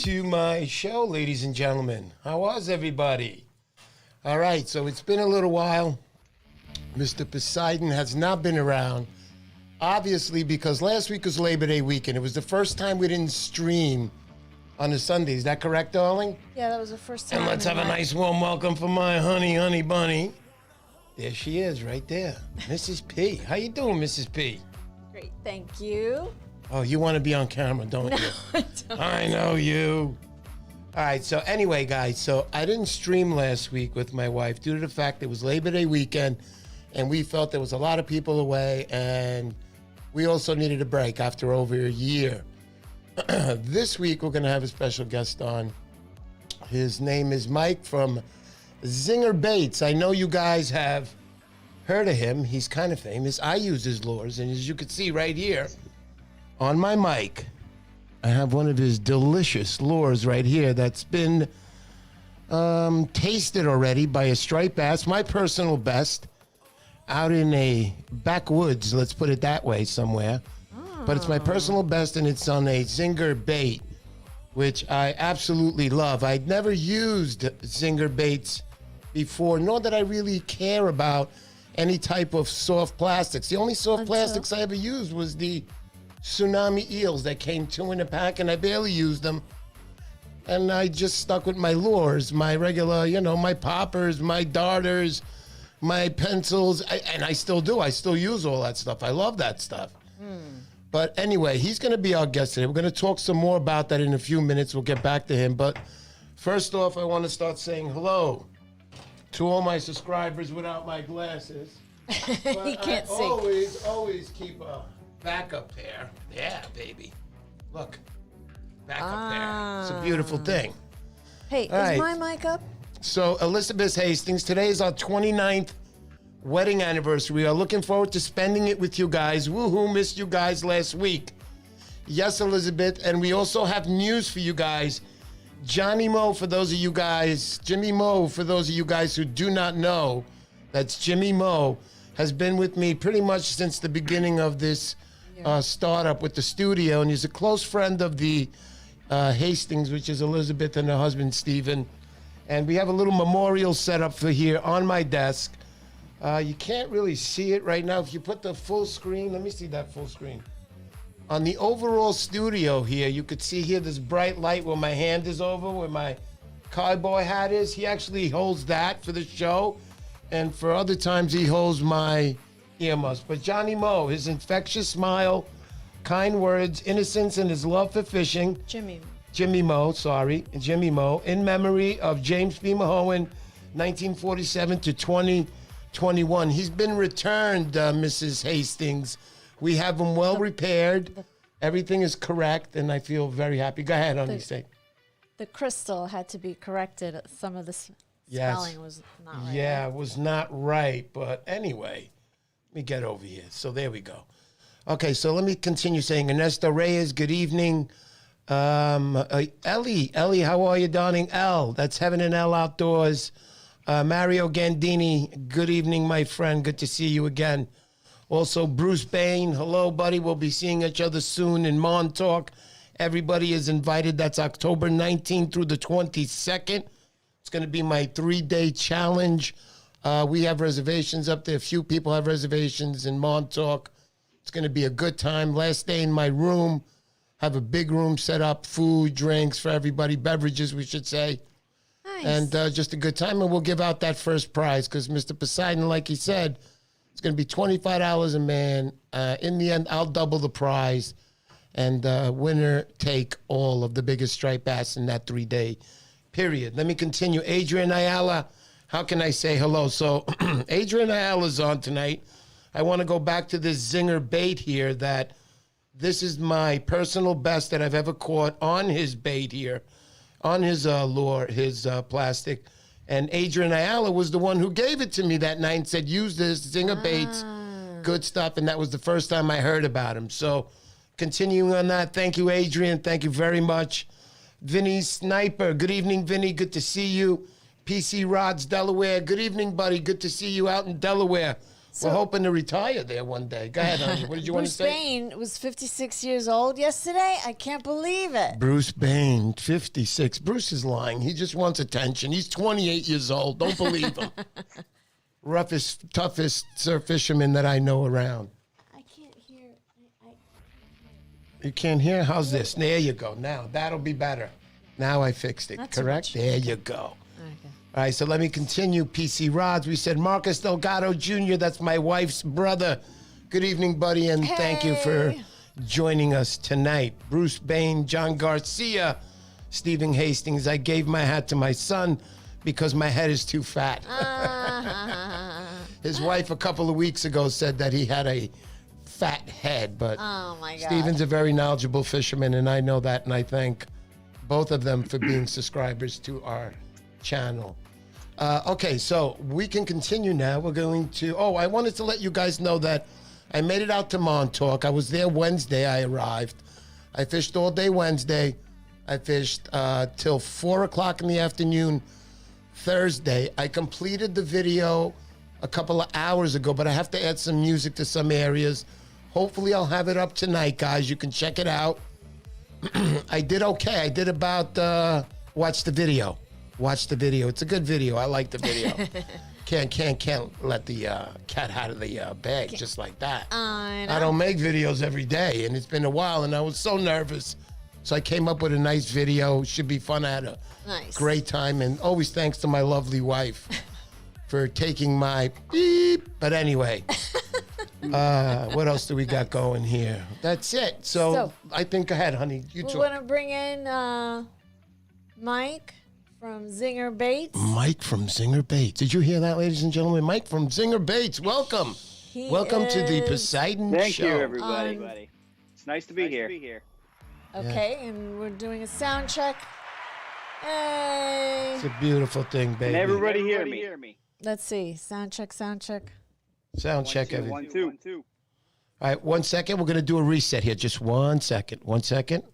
to my show, ladies and gentlemen. How was everybody? All right, so it's been a little while. Mr. Poseidon has not been around, obviously, because last week was Labor Day weekend. It was the first time we didn't stream on a Sunday. Is that correct, darling? Yeah, that was the first time. And let's have a nice warm welcome for my honey bunny. There she is, right there, Mrs. P. How you doing, Mrs. P? Great, thank you. Oh, you want to be on camera, don't you? I don't. I know you. All right, so anyway, guys, so I didn't stream last week with my wife due to the fact it was Labor Day weekend, and we felt there was a lot of people away, and we also needed a break after over a year. This week, we're going to have a special guest on. His name is Mike from Zinger Baits. I know you guys have heard of him. He's kind of famous. I use his lures, and as you can see right here on my mic, I have one of his delicious lures right here that's been tasted already by a striped bass, my personal best, out in a backwoods, let's put it that way, somewhere. But it's my personal best, and it's on a Zinger bait, which I absolutely love. I'd never used Zinger baits before, nor did I really care about any type of soft plastics. The only soft plastics I ever used was the tsunami eels that came 2 in a pack, and I barely used them. And I just stuck with my lures, my regular, my poppers, my darters, my pencils, and I still do. I still use all that stuff. I love that stuff. But anyway, he's going to be our guest today. We're going to talk some more about that in a few minutes. We'll get back to him. But first off, I want to start saying hello to all my subscribers without my glasses. But He can't see. always keep a backup pair. Yeah, baby. Look, backup pair. It's a beautiful thing. Hey, All right. is my mic up? So, Elizabeth Hastings, today is our 29th wedding anniversary. We are looking forward to spending it with you guys. Woohoo, missed you guys last week. Yes, Elizabeth, and we also have news for you guys. Jimmy Mo, for those of you guys who do not know, that's Jimmy Mo, has been with me pretty much since the beginning of this startup with the studio, and he's a close friend of the Hastings, which is Elizabeth and her husband, Stephen. And we have a little memorial set up for here on my desk. You can't really see it right now. If you put the full screen, let me see that full screen. On the overall studio here, you could see here this bright light where my hand is over, where my cowboy hat is. He actually holds that for the show. And for other times, he holds my earmuffs. But Johnny Mo, his infectious smile, kind words, innocence, and his love for fishing. Jimmy Mo, in memory of James B. Mahowan, 1947 to 2021. He's been returned, Mrs. Hastings. We have him well repaired. Everything is correct, and I feel very happy. Go ahead, honey, say. The crystal had to be corrected. Some of the spelling was not right. Yeah, it was not right, but anyway, let me get over here. So there we go. Okay, so let me continue saying, Ernesto Reyes, good evening. Ellie, how are you, darling? L, that's Heaven and L Outdoors. Mario Gandini, good evening, my friend. Good to see you again. Also, Bruce Bain, hello, buddy. We'll be seeing each other soon in Montauk. Everybody is invited. That's October 19th through the 22nd. It's going to be my 3-day challenge. We have reservations up there. A few people have reservations in Montauk. It's going to be a good time. Last day in my room. Have a big room set up, food, drinks for everybody, beverages, we should say. Nice. And just a good time. And we'll give out that first prize because Mr. Poseidon, like he said, it's going to be $25 a man. In the end, I'll double the prize. And winner take all of the biggest striped bass in that 3-day period. Let me continue. Adrian Ayala, how can I say hello? So Adrian Ayala's on tonight. I want to go back to this Zinger bait here that this is my personal best that I've ever caught on his bait here, on his lure, his plastic. And Adrian Ayala was the one who gave it to me that night and said, use this, Zinger Baits, good stuff. And that was the first time I heard about him. So continuing on that, thank you, Adrian. Thank you very much. Vinny Sniper, good evening, Vinny. Good to see you. PC Rods, Delaware, good evening, buddy. Good to see you out in Delaware. We're hoping to retire there one day. Go ahead, honey. What did you want to Bruce say? Bain was 56 years old yesterday. I can't believe it. Bruce Bain, 56. Bruce is lying. He just wants attention. He's 28 years old. Don't believe him. Roughest, toughest surf fisherman that I know around. I can't hear. You can't hear? How's this? There you go. Now, that'll be better. Now I fixed it. Not too Correct? much. There you go. Okay. All right, so let me continue. PC Rods. We said Marcus Delgado Jr., that's my wife's brother. Good evening, buddy, and thank you for joining us tonight. Bruce Bain, John Garcia, Stephen Hastings. I gave my hat to my son because my head is too fat. His wife a couple of weeks ago said that he had a fat head, but Oh my God. Stephen's a very knowledgeable fisherman, and I know that, and I thank both of them for being subscribers to our channel. Okay, so we can continue now. We're going to, I wanted to let you guys know that I made it out to Montauk. I was there Wednesday. I arrived. I fished all day Wednesday. I fished till 4 o'clock in the afternoon Thursday. I completed the video a couple of hours ago, but I have to add some music to some areas. Hopefully I'll have it up tonight, guys. You can check it out. I did okay. I did about, watch the video. Watch the video. It's a good video. I like the video. Can't let the cat out of the bag just like that. I know. I don't make videos every day, and it's been a while, and I was so nervous. So I came up with a nice video. Should be fun. I had a great time, and always thanks to my lovely wife for taking my beep. But anyway, what else do we got going here? That's it. So I think, go ahead, honey. You We're talk. going to bring in Mike from Zinger Baits. Mike from Zinger Baits. Did you hear that, ladies and gentlemen? Mike from Zinger Baits. Welcome. Welcome to the Poseidon Thank Show. you, everybody. It's nice to be here. Okay, and we're doing a sound check. Hey. It's a beautiful thing, baby. Can everybody hear me? Let's see. Sound check, sound check. Sound check, everything. 1, 2, 1, 2. All right, 1 second. We're going to do a reset here. Just 1 second. 1 second.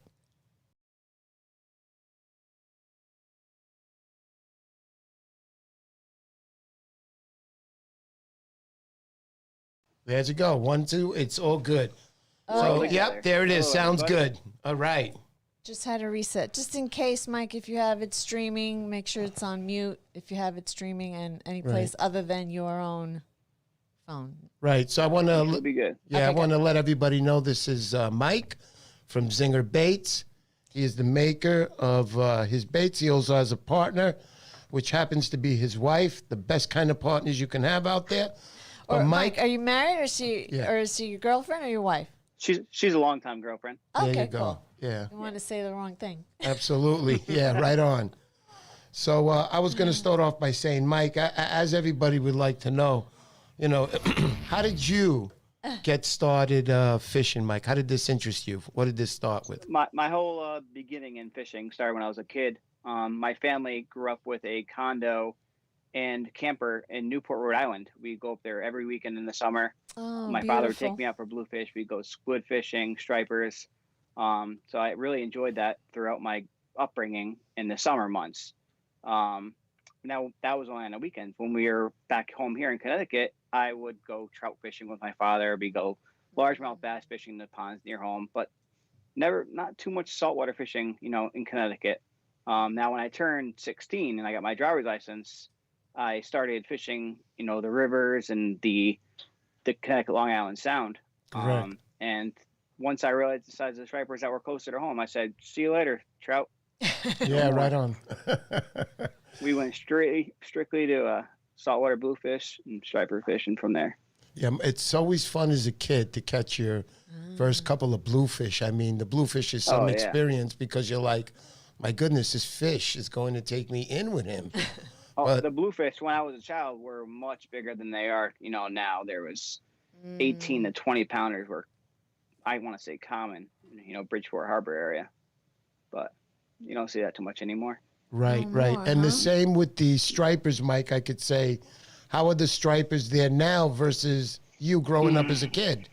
There's you go. 1, 2. It's all good. So, yep, there it is. Sounds good. All right. Just had a reset. Just in case, Mike, if you have it streaming, make sure it's on mute if you have it streaming in any place other than your own phone. Right. So I want to Be good. I want to let everybody know this is Mike from Zinger Baits. He is the maker of his baits. He also has a partner, which happens to be his wife, the best kind of partners you can have out there. Or Mike, are you married, or is she your girlfriend or your wife? She's a longtime girlfriend. Okay, there you go. cool. Yeah. I want to say the wrong thing. Absolutely. Yeah, right on. So I was going to start off by saying, Mike, as everybody would like to know, how did you get started fishing, Mike? How did this interest you? What did this start with? My whole beginning in fishing started when I was a kid. My family grew up with a condo and camper in Newport, Rhode Island. We go up there every weekend in the summer. Oh, My father would take me out for bluefish. We'd go squid fishing, stripers. So I really enjoyed that throughout my upbringing in the summer months. Now that was only on the weekends. When we were back home here in Connecticut, I would go trout fishing with my father. We go largemouth bass fishing in the ponds near home, but not too much saltwater fishing, in Connecticut. Now when I turned 16 and I got my driver's license, I started fishing, the rivers and the Connecticut Long Island Sound. Correct. And once I realized the size of the stripers that were closer to home, I said, "See you later, trout." Yeah, right on. We went strictly to saltwater bluefish and striper fishing from there. Yeah, it's always fun as a kid to catch your first couple of bluefish. I mean, the bluefish is some experience because you're like, my goodness, this fish is going to take me in with him. The bluefish, when I was a child, were much bigger than they are, now. There was 18 to 20 pounders were, I want to say, common, Bridgeport Harbor area. But you don't see that too much anymore. Right, right. And the same with the stripers, Mike, I could say. How are the stripers there now versus you growing up as a kid?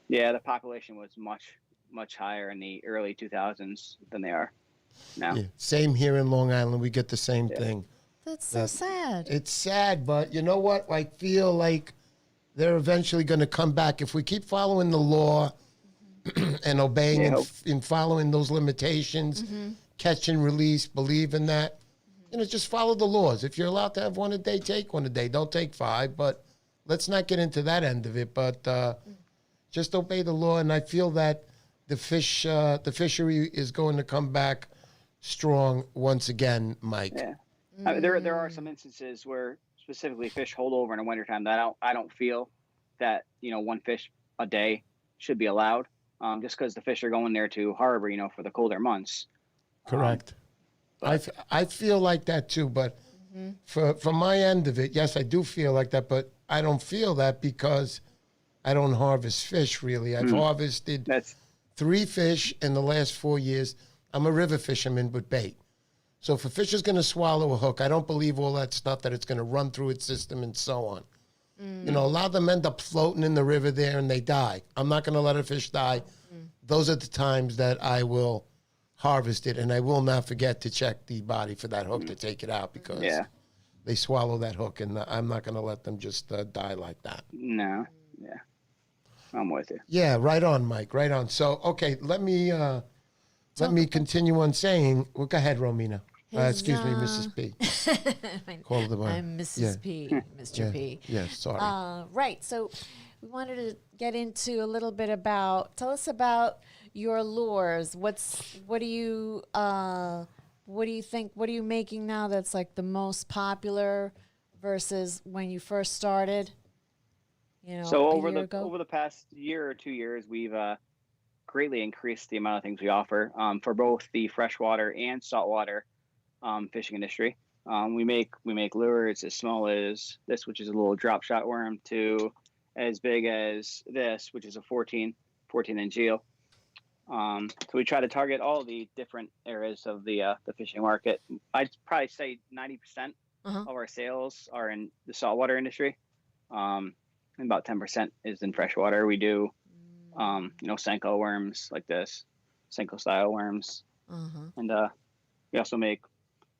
Yeah, the population was much, much higher in the early 2000s than they are now. Yeah, same here in Long Island. We get the same thing. That's so sad. It's sad, but you know what? I feel like they're eventually going to come back if we keep following the law and obeying and following those limitations, catch and release, believe in that. Just follow the laws. If you're allowed to have one a day, take one a day. Don't take 5, but let's not get into that end of it. But just obey the law, and I feel that the fishery is going to come back strong once again, Mike. Yeah, I mean, there are some instances where specifically fish hold over in the wintertime that I don't feel that 1 fish a day should be allowed, just because the fish are going there to harbor, for the colder months. Correct. I feel like that too, but from my end of it, yes, I do feel like that, but I don't feel that because I don't harvest fish really. I've harvested 3 fish in the last 4 years. I'm a river fisherman with bait. So if a fish is going to swallow a hook, I don't believe all that stuff that it's going to run through its system and so on. A lot of them end up floating in the river there and they die. I'm not going to let a fish die. Those are the times that I will harvest it, and I will not forget to check the body for that hook to take it out because they swallow that hook, and I'm not going to let them just die like that. No, yeah, I'm with you. Yeah, right on, Mike, right on. So, okay, let me continue on saying. Well, go ahead, Romina. Excuse me, Mrs. P. Call the I'm Mrs. P, Mr. P. Yeah, sorry. Right. So we wanted to get into a little bit about. Tell us about your lures. What do you think? What are you making now that's like the most popular versus when you first started? So over the past year or 2 years, we've greatly increased the amount of things we offer for both the freshwater and saltwater fishing industry. We make lures as small as this, which is a little drop shot worm, to as big as this, which is a 14-inch eel. So we try to target all the different areas of the fishing market. I'd probably say 90% of our sales are in the saltwater industry. And about 10% is in freshwater. We do, Senko worms like this, Senko style worms. And we also make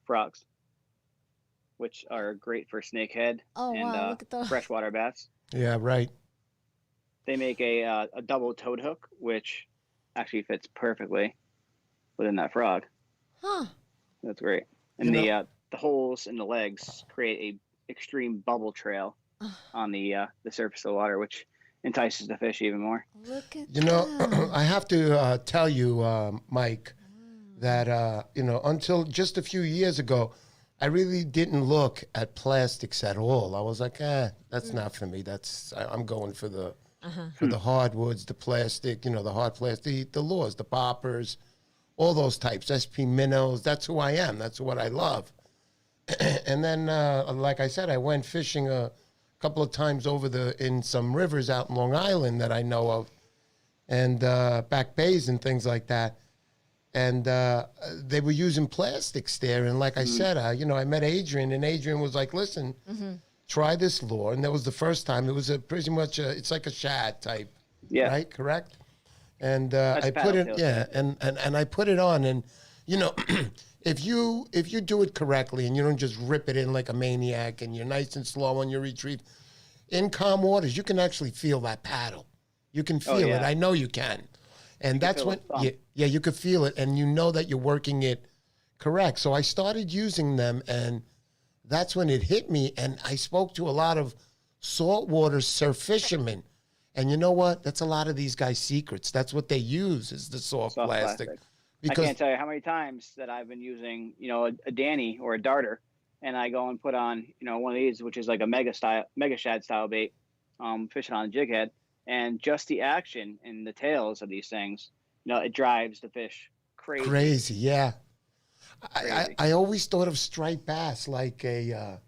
frogs, which are great for snakehead look at those. Freshwater bass. Yeah, right. They make a double toad hook, which actually fits perfectly within that frog. That's great. And the holes in the legs create a extreme bubble trail on the surface of the water, which entices the fish even more. Look at that. I have to tell you, Mike, that until just a few years ago, I really didn't look at plastics at all. I was like, that's not for me. I'm going for the hardwoods, the plastic, the hard plastic, the lures, the poppers, all those types, SP minnows. That's who I am. That's what I love. And then, like I said, I went fishing a couple of times in some rivers out in Long Island that I know of, and back bays and things like that. And they were using plastics there. And like I said, I met Adrian, and Adrian was like, listen, try this lure. And that was the first time. It was pretty much it's like a shad type. Yeah. Right? Correct? And I put it, and I put it on. And, if you do it correctly and you don't just rip it in like a maniac and you're nice and slow on your retrieve, in calm waters, you can actually feel that paddle. You can feel it. I know you can. And that's when, you could feel it, and you know that you're working it correct. So I started using them, and that's when it hit me. And I spoke to a lot of saltwater surf fishermen. And you know what? That's a lot of these guys' secrets. That's what they use is the soft plastic. Because I can't tell you how many times that I've been using, a Danny or a darter, and I go and put on, one of these, which is like a mega shad style bait, fishing on a jig head. And just the action in the tails of these things, it drives the fish crazy. Crazy, yeah. I always thought of striped bass like a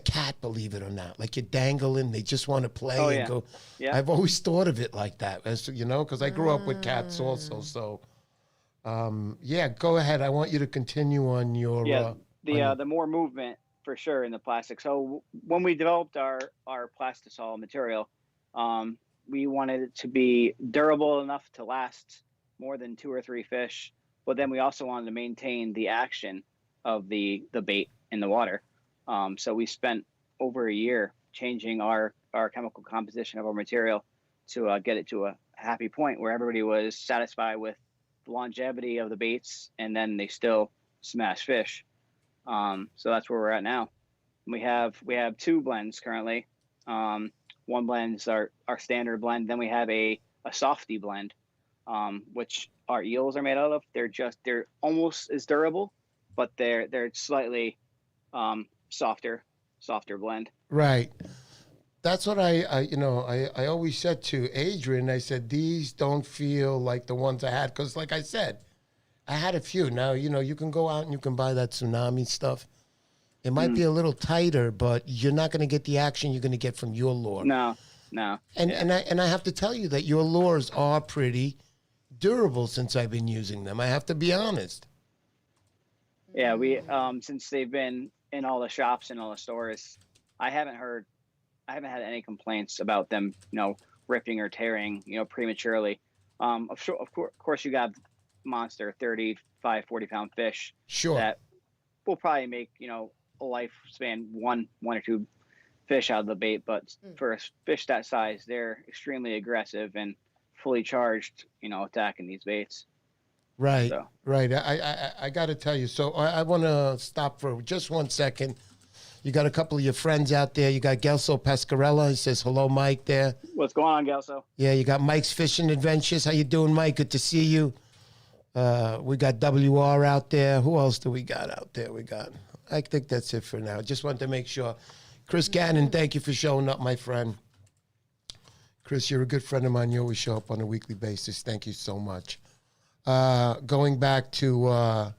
cat, believe it or not. Like you're dangling, they just want to play and go. Yeah. I've always thought of it like that, because I grew up with cats also. So, go ahead. I want you to continue on your. The more movement for sure in the plastic. So when we developed our plastisol material, we wanted it to be durable enough to last more than 2 or 3 fish, but then we also wanted to maintain the action of the bait in the water. So we spent over a year changing our our chemical composition of our material to get it to a happy point where everybody was satisfied with the longevity of the baits, and then they still smash fish. So that's where we're at now. We have two blends currently. One blend is our standard blend. Then we have a softy blend, which our eels are made out of. They're almost as durable, but they're slightly softer blend. Right. That's what I always said to Adrian. I said, these don't feel like the ones I had. Because like I said, I had a few. Now, you can go out and you can buy that Tsunami stuff. It might be a little tighter, but you're not going to get the action you're going to get from your lure. No. And I have to tell you that your lures are pretty durable since I've been using them. I have to be honest. Yeah, we since they've been in all the shops and all the stores, I haven't had any complaints about them, ripping or tearing, prematurely. Of course, you got monster 35, 40-pound fish. Sure. That will probably make, a lifespan one or two fish out of the bait. But for a fish that size, they're extremely aggressive and fully charged, attacking these baits. Right, So. right. I got to tell you. So I want to stop for just 1 second. You got a couple of your friends out there. You got Gelso Pescarella. He says, hello, Mike, there. What's going on, Gelso? Yeah, you got Mike's Fishing Adventures. How you doing, Mike? Good to see you. We got WR out there. Who else do we got out there? I think that's it for now. Just wanted to make sure. Chris Gannon, thank you for showing up, my friend. Chris, you're a good friend of mine. You always show up on a weekly basis. Thank you so much. Going back to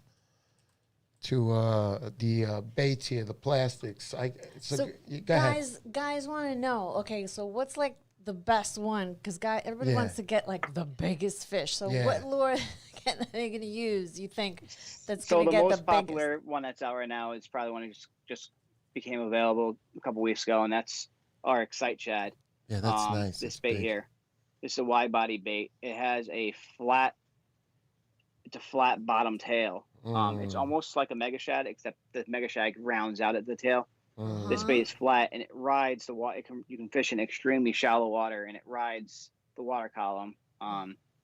the baits here, the plastics. So go ahead. Guys want to know. Okay, so what's like the best one? Because everybody wants to get like the biggest fish. So what lure are they going to use? You think that's going to get the biggest? So the most popular one that's out right now is probably one that just became available a couple weeks ago, and that's our Excite Shad. Yeah, that's nice. This bait here. This is a wide body bait. It has a flat bottom tail. It's almost like a mega shad, except the mega shad rounds out at the tail. This bait is flat, and it rides the water. You can fish in extremely shallow water, and it rides the water column.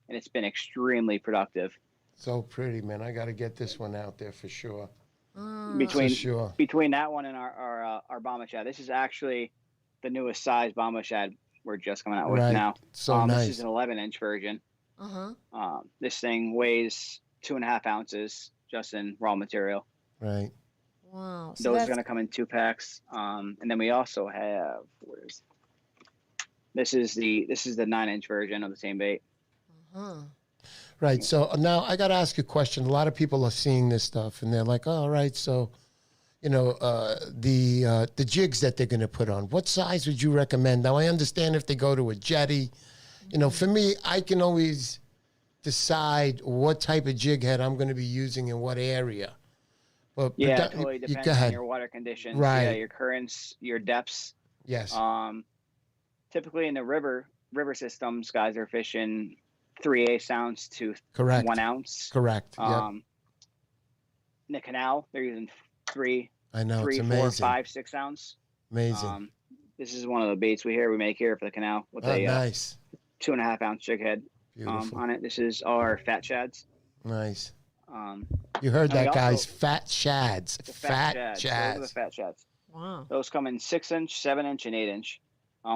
And it's been extremely productive. So pretty, man. I got to get this one out there for sure. Between that one and our Bomba Shad, this is actually the newest size Bomba Shad we're just coming out with now. So nice. This is an 11-inch version. This thing weighs 2.5 ounces just in raw material. Right. Wow. So those are going to come in 2 packs. And then we also have this is the 9-inch version of the same bait. Right. So now I got to ask you a question. A lot of people are seeing this stuff and they're like, oh, all right. So, the jigs that they're going to put on, what size would you recommend? Now, I understand if they go to a jetty, for me, I can always decide what type of jig head I'm going to be using in what area. Well, it totally depends on your water conditions. Right. Yeah, your currents, your depths. Yes. Typically in the river systems, guys are fishing 3/8 ounce to Correct. 1 ounce. Correct. In the canal, they're using 3, I know, 3, it's 4, amazing. 5, 6 ounce. Amazing. This is one of the baits we make here for the canal with a nice 2.5 ounce jig head on it. This is our fat shads. Nice. You heard that, guys. Fat shads. Fat shads. Those are the fat shads. Wow. Those come in 6-inch, 7-inch, and 8-inch.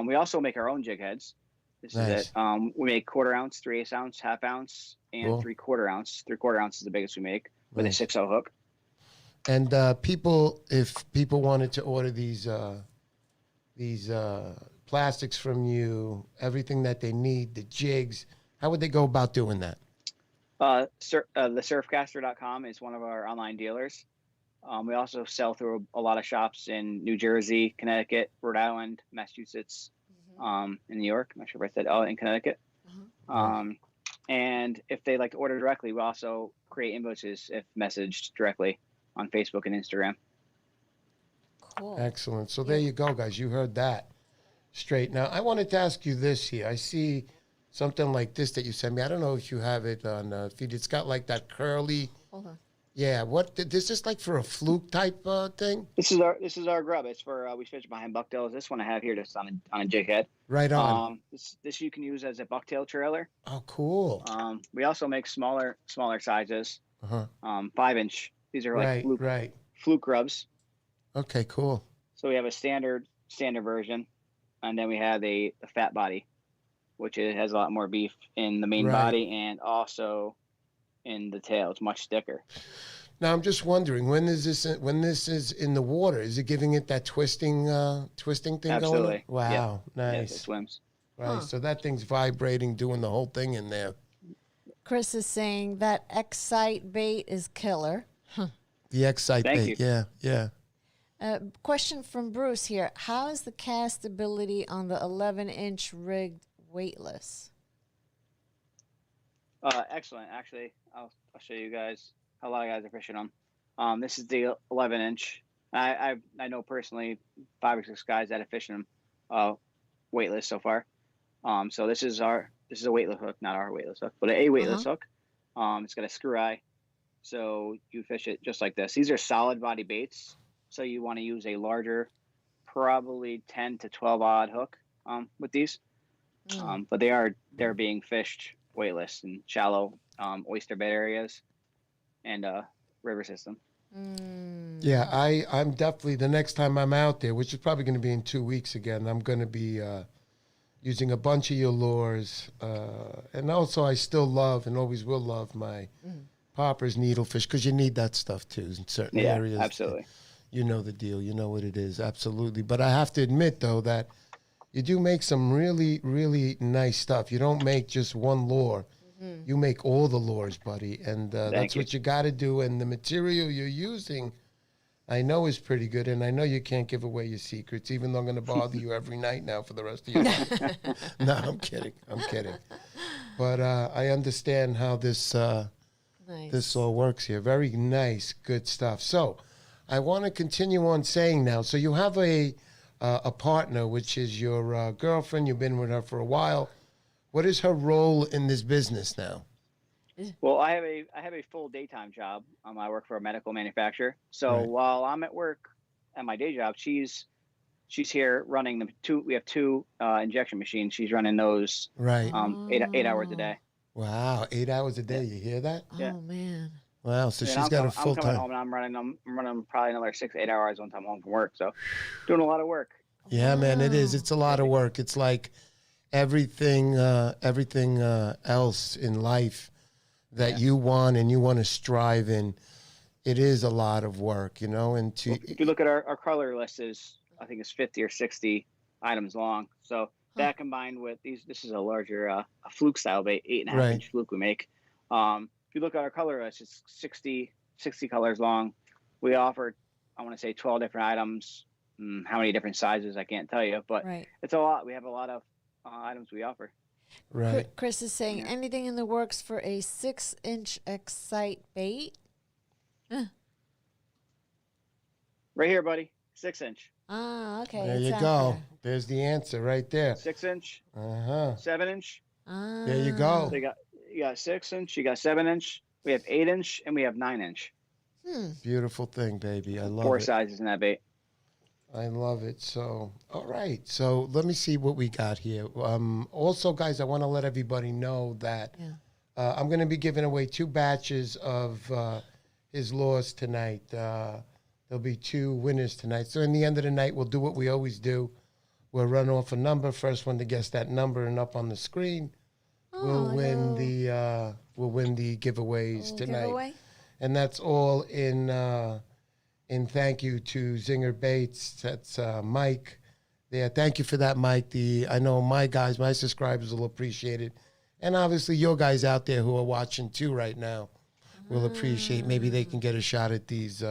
We also make our own jig heads. This Nice. is it. We make 1/4 ounce, 3/8 ounce, 1/2 ounce, and Cool. 3/4 ounce. 3/4 ounce is the biggest we make with Nice. a 6/0 hook. And if people wanted to order these plastics from you, everything that they need, the jigs, how would they go about doing that? TheSurfcaster.com is one of our online dealers. We also sell through a lot of shops in New Jersey, Connecticut, Rhode Island, Massachusetts, in New York. I'm not sure if I said in Connecticut. And if they like to order directly, we also create invoices if messaged directly on Facebook and Instagram. Cool. Excellent. So there you go, guys. You heard that straight. Now, I wanted to ask you this here. I see something like this that you sent me. I don't know if you have it on feed. It's got like that curly. Hold on. Yeah. What? This is like for a fluke type thing? This is our grub. It's for we fish behind bucktails. This one I have here just on a jig head. Right on. This you can use as a bucktail trailer. Oh, cool. We also make smaller sizes. Uh-huh. 5-inch. These are like fluke grubs. Okay, cool. So we have a standard version, and then we have a fat body, which has a lot more beef in the main body and also in the tail. It's much thicker. Now I'm just wondering, when this is in the water, is it giving it that twisting thing Absolutely. going on? Wow, Yep. nice. Yes, it swims. Right, so that thing's vibrating, doing the whole thing in there. Chris is saying that Excite bait is killer. The Excite bait, yeah. Question from Bruce here. How is the cast ability on the 11-inch rigged weightless? Excellent. Actually, I'll show you guys how a lot of guys are fishing them. This is the 11-inch. I know personally 5 or 6 guys that have fished them weightless so far. So this is a weightless hook, not our weightless hook, but a weightless hook. It's got a screw eye, so you fish it just like this. These are solid body baits, so you want to use a larger, probably 10 to 12 odd hook with these. But they're being fished weightless in shallow oyster bed areas and river system. Yeah, I'm definitely, the next time I'm out there, which is probably going to be in 2 weeks again, I'm going to be using a bunch of your lures. And also I still love and always will love my poppers, needlefish, because you need that stuff too in certain areas. Absolutely. You know the deal. You know what it is. Absolutely. But I have to admit, though, that you do make some really, really nice stuff. You don't make just one lure. You make all the lures, buddy. And that's what you got to do. And the material you're using, I know is pretty good. And I know you can't give away your secrets, even though I'm going to bother you every night now for the rest of your life. No, I'm kidding. But I understand how this this all works here. Very nice, good stuff. So I want to continue on saying now, so you have a partner, which is your girlfriend. You've been with her for a while. What is her role in this business now? Well, I have a full daytime job. I work for a medical manufacturer. So while I'm at work at my day job, she's here running the two. We have 2 injection machines. She's running those 8 hours a day. Wow, 8 hours a day. You hear that? Oh man. Wow, so she's got a full I'm coming time. home and I'm running probably another 6 to 8 hours once I'm home from work. So doing a lot of work. Yeah, man, it is. It's a lot of work. It's like everything else in life that you want and you want to strive in. It is a lot of work, you know. And if you look at our color list, I think it's 50 or 60 items long. So that combined with this is a larger a fluke style bait, 8.5-inch fluke we make. If you look at our color list, it's 60 colors long. We offer, I want to say, 12 different items. How many different sizes, I can't tell you, but it's a lot. We have a lot of items we offer. Right. Chris is saying anything in the works for a 6-inch Excite bait? Right here, buddy. 6-inch. Ah, okay. There you go. There's the answer right there. 6-inch. 7-inch. There you go. So you got 6-inch. You got 7-inch. We have 8-inch and we have 9-inch. Beautiful thing, baby. I love it. 4 sizes in that bait. I love it. So, all right. So let me see what we got here. Also, guys, I want to let everybody know that I'm going to be giving away 2 batches of his lures tonight. There'll be 2 winners tonight. So in the end of the night, we'll do what we always do. We'll run off a number. First one to guess that number and up on the screen, we'll win the giveaways tonight. Giveaway? And that's all in thank you to Zinger Baits. That's Mike. Yeah, thank you for that, Mike. I know my guys, my subscribers will appreciate it. And obviously your guys out there who are watching too right now will appreciate. Maybe they can get a shot at these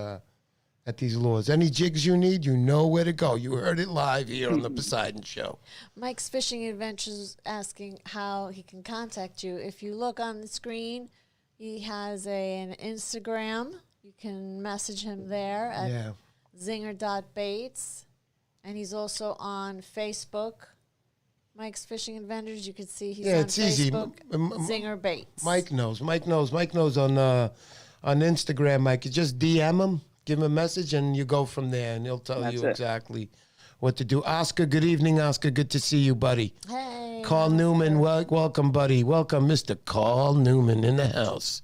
lures. Any jigs you need, you know where to go. You heard it live here on the Poseidon Show. Mike's Fishing Adventures asking how he can contact you. If you look on the screen, he has an Instagram. You can message him there at zinger.baits. And he's also on Facebook. Mike's Fishing Adventures. You can see he's on it's Facebook. easy. Zinger Baits. Mike knows. Mike knows on on Instagram, Mike. You just DM him, give him a message, and you go from there, and he'll tell That's you it. exactly what to do. Oscar, good evening, Oscar. Good to see you, buddy. Hey, Carl Oscar. Newman, welcome, buddy. Welcome, Mr. Carl Newman in the house.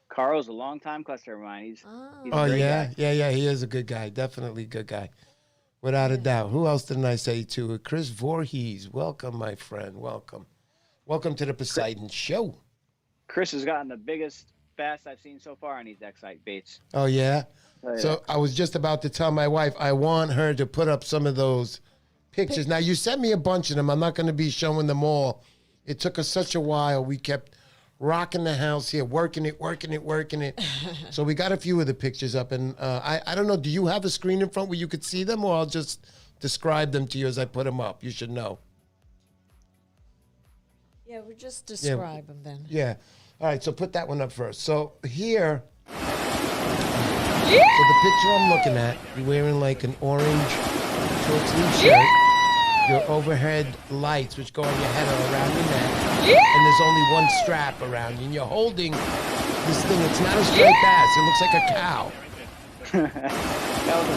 Carl's a long-time customer of mine. He's Oh, a great yeah? guy. Yeah, he is a good guy. Definitely a good guy. Without a doubt. Who else didn't I say to? Chris Voorhees. Welcome, my friend. Welcome. Welcome to the Poseidon Show. Chris has gotten the biggest bass I've seen so far on these X-Site baits. Oh, yeah? Oh, yeah. So I was just about to tell my wife I want her to put up some of those pictures. Now, you sent me a bunch of them. I'm not going to be showing them all. It took us such a while. We kept rocking the house here, working it. So we got a few of the pictures up. And I don't know, do you have a screen in front where you could see them, or I'll just describe them to you as I put them up? You should know. Yeah, we just describe them then. Yeah. All right, so put that one up first. So here, so the picture I'm looking at, you're wearing like an orange short sleeve shirt. Your overhead lights, which go on your head, are around your neck. And there's only one strap around you. And you're holding this thing. It's not a straight bass. It looks like a cow. That was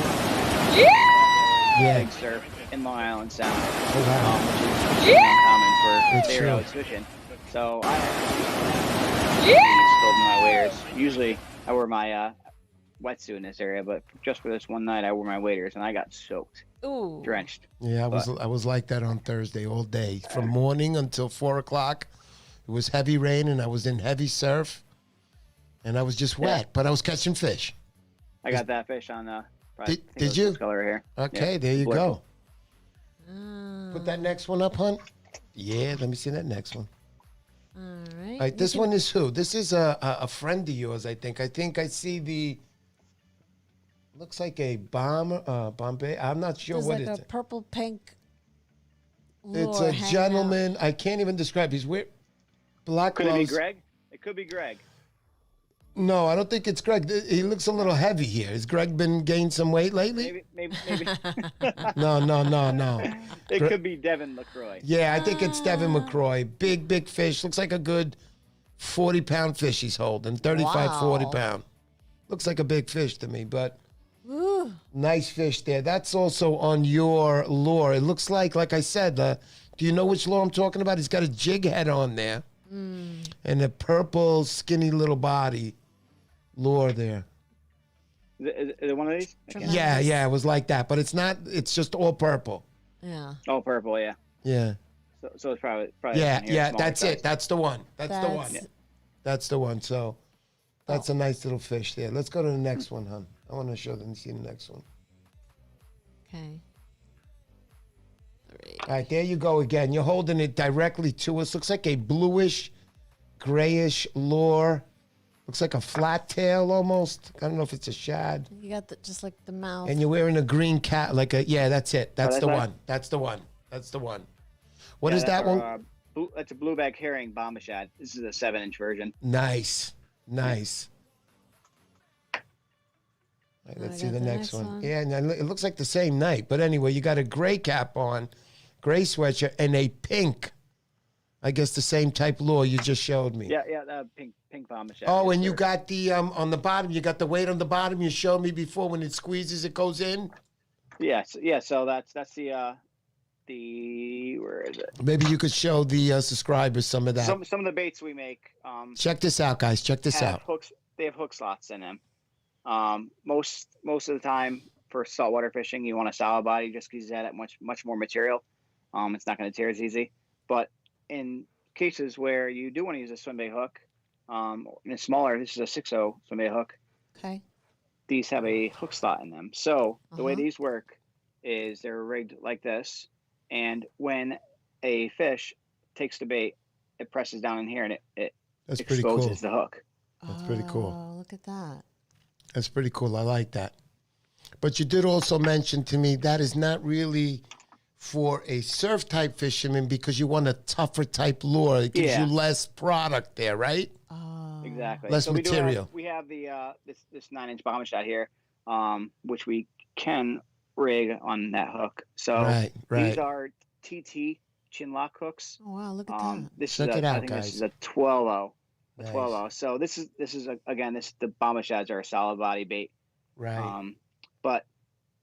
a Yeah. big surf in Long Island Sound, Oh, wow. which is uncommon It's for true. day fishing. So I filled my waders. Usually I wear my wetsuit in this area, but just for this one night I wore my waders and I got soaked, Ooh. drenched. Yeah, I was like that on Thursday all day. From morning until 4 o'clock. It was heavy rain, and I was in heavy surf. And I was just wet, but I was catching fish. I got that fish on probably, Did you? this color here. Okay, Yeah, there you blue. go. Put that next one up, hon. Yeah, let me see that next one. All right. All right, this one is who? This is a friend of yours, I think. I think I see the. Looks like a Bombay. I'm not sure There's what like it a is. purple pink It's lure a hanging gentleman. I can't even describe. He's wearing black Could it be gloves. Greg? It could be Greg. No, I don't think it's Greg. He looks a little heavy here. Has Greg been gained some weight lately? Maybe. No. It could be Devin LaCroix. Yeah, I think it's Devin McCroy. Big fish. Looks like a good 40-pound fish he's holding. 35, 40 Wow. pound. Looks like a big fish to me, but Ooh. nice fish there. That's also on your lure. It looks like I said, do you know which lure I'm talking about? He's got a jig head on there and a purple, skinny little body lure there. Is it one of these? I can't- Yeah, it was like that, but it's not. It's just all purple. Yeah. Oh, purple, yeah. Yeah, So it's probably yeah. smaller That's size. it. That's the one. That's the one. That's the one. So that's a nice little fish there. Let's go to the next one, hon. I want to show them. See the next one. Okay. 3. All right, there you go again. You're holding it directly to us. Looks like a bluish, grayish lure. Looks like a flat tail almost. I don't know if it's a shad. You got just like the mouth. And you're wearing a green cat, yeah, that's it. That's that's the right. one. That's the one. That's the one. What Yeah, is that one? That's a blueback herring bomba shad. This is a 7-inch version. Nice. All right, I let's see got the the next next one. one. Yeah, and it looks like the same night. But anyway, you got a gray cap on, gray sweatshirt, and a pink. I guess the same type lure you just showed me. Yeah, pink bomba shad. Oh, yes, and you sir. got the on the bottom. You got the weight on the bottom. You showed me before when it squeezes, it goes in. Yes, yeah. So that's the where is it? Maybe you could show the subscribers some of that. Some of the baits we make. Check this out, guys. Check this have out. hooks. They have hook slots in them. Most of the time for saltwater fishing, you want a solid body just because you have that much more material. It's not going to tear as easy. But in cases where you do want to use a swim bait hook, and it's smaller, this is a 6.0 swim bait hook. Okay. These have a hook slot in them. So the way Uh-huh. these work is they're rigged like this, and when a fish takes the bait, it presses down in here and it That's pretty cool. exposes the hook. That's pretty cool. Oh, look at that. That's pretty cool. I like that. But you did also mention to me that is not really for a surf type fisherman because you want a tougher type lure. It gives Yeah. you less product there, right? Oh. Exactly. Less so material. We have the this 9-inch bomber shot here, which we can rig on that hook. So Right. these are TT chin lock hooks. Oh, wow, look at that. This Check is it I out, think guys. this is a 12.0. a Nice. 12 ounce. So this is again, the bomber shads are a solid body bait. Right. But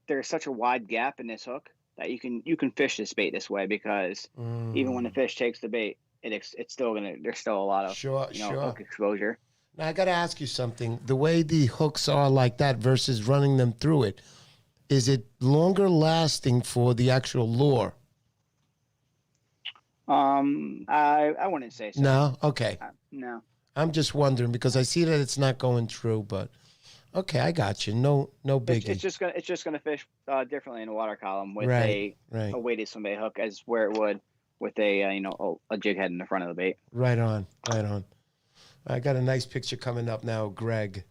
there's such a wide gap in this hook that you can fish this bait this way, because even when the fish takes the bait, it's still there's still a lot of Sure. hook exposure. Now I got to ask you something. The way the hooks are like that versus running them through it, is it longer lasting for the actual lure? I wouldn't say so. No. Okay. No. I'm just wondering because I see that it's not going through, but okay, I got you. No biggie. It's just gonna fish differently in a water column with Right. a weighted swim bait hook as where it would with a jig head in the front of the bait. Right on. I got a nice picture coming up now, Greg.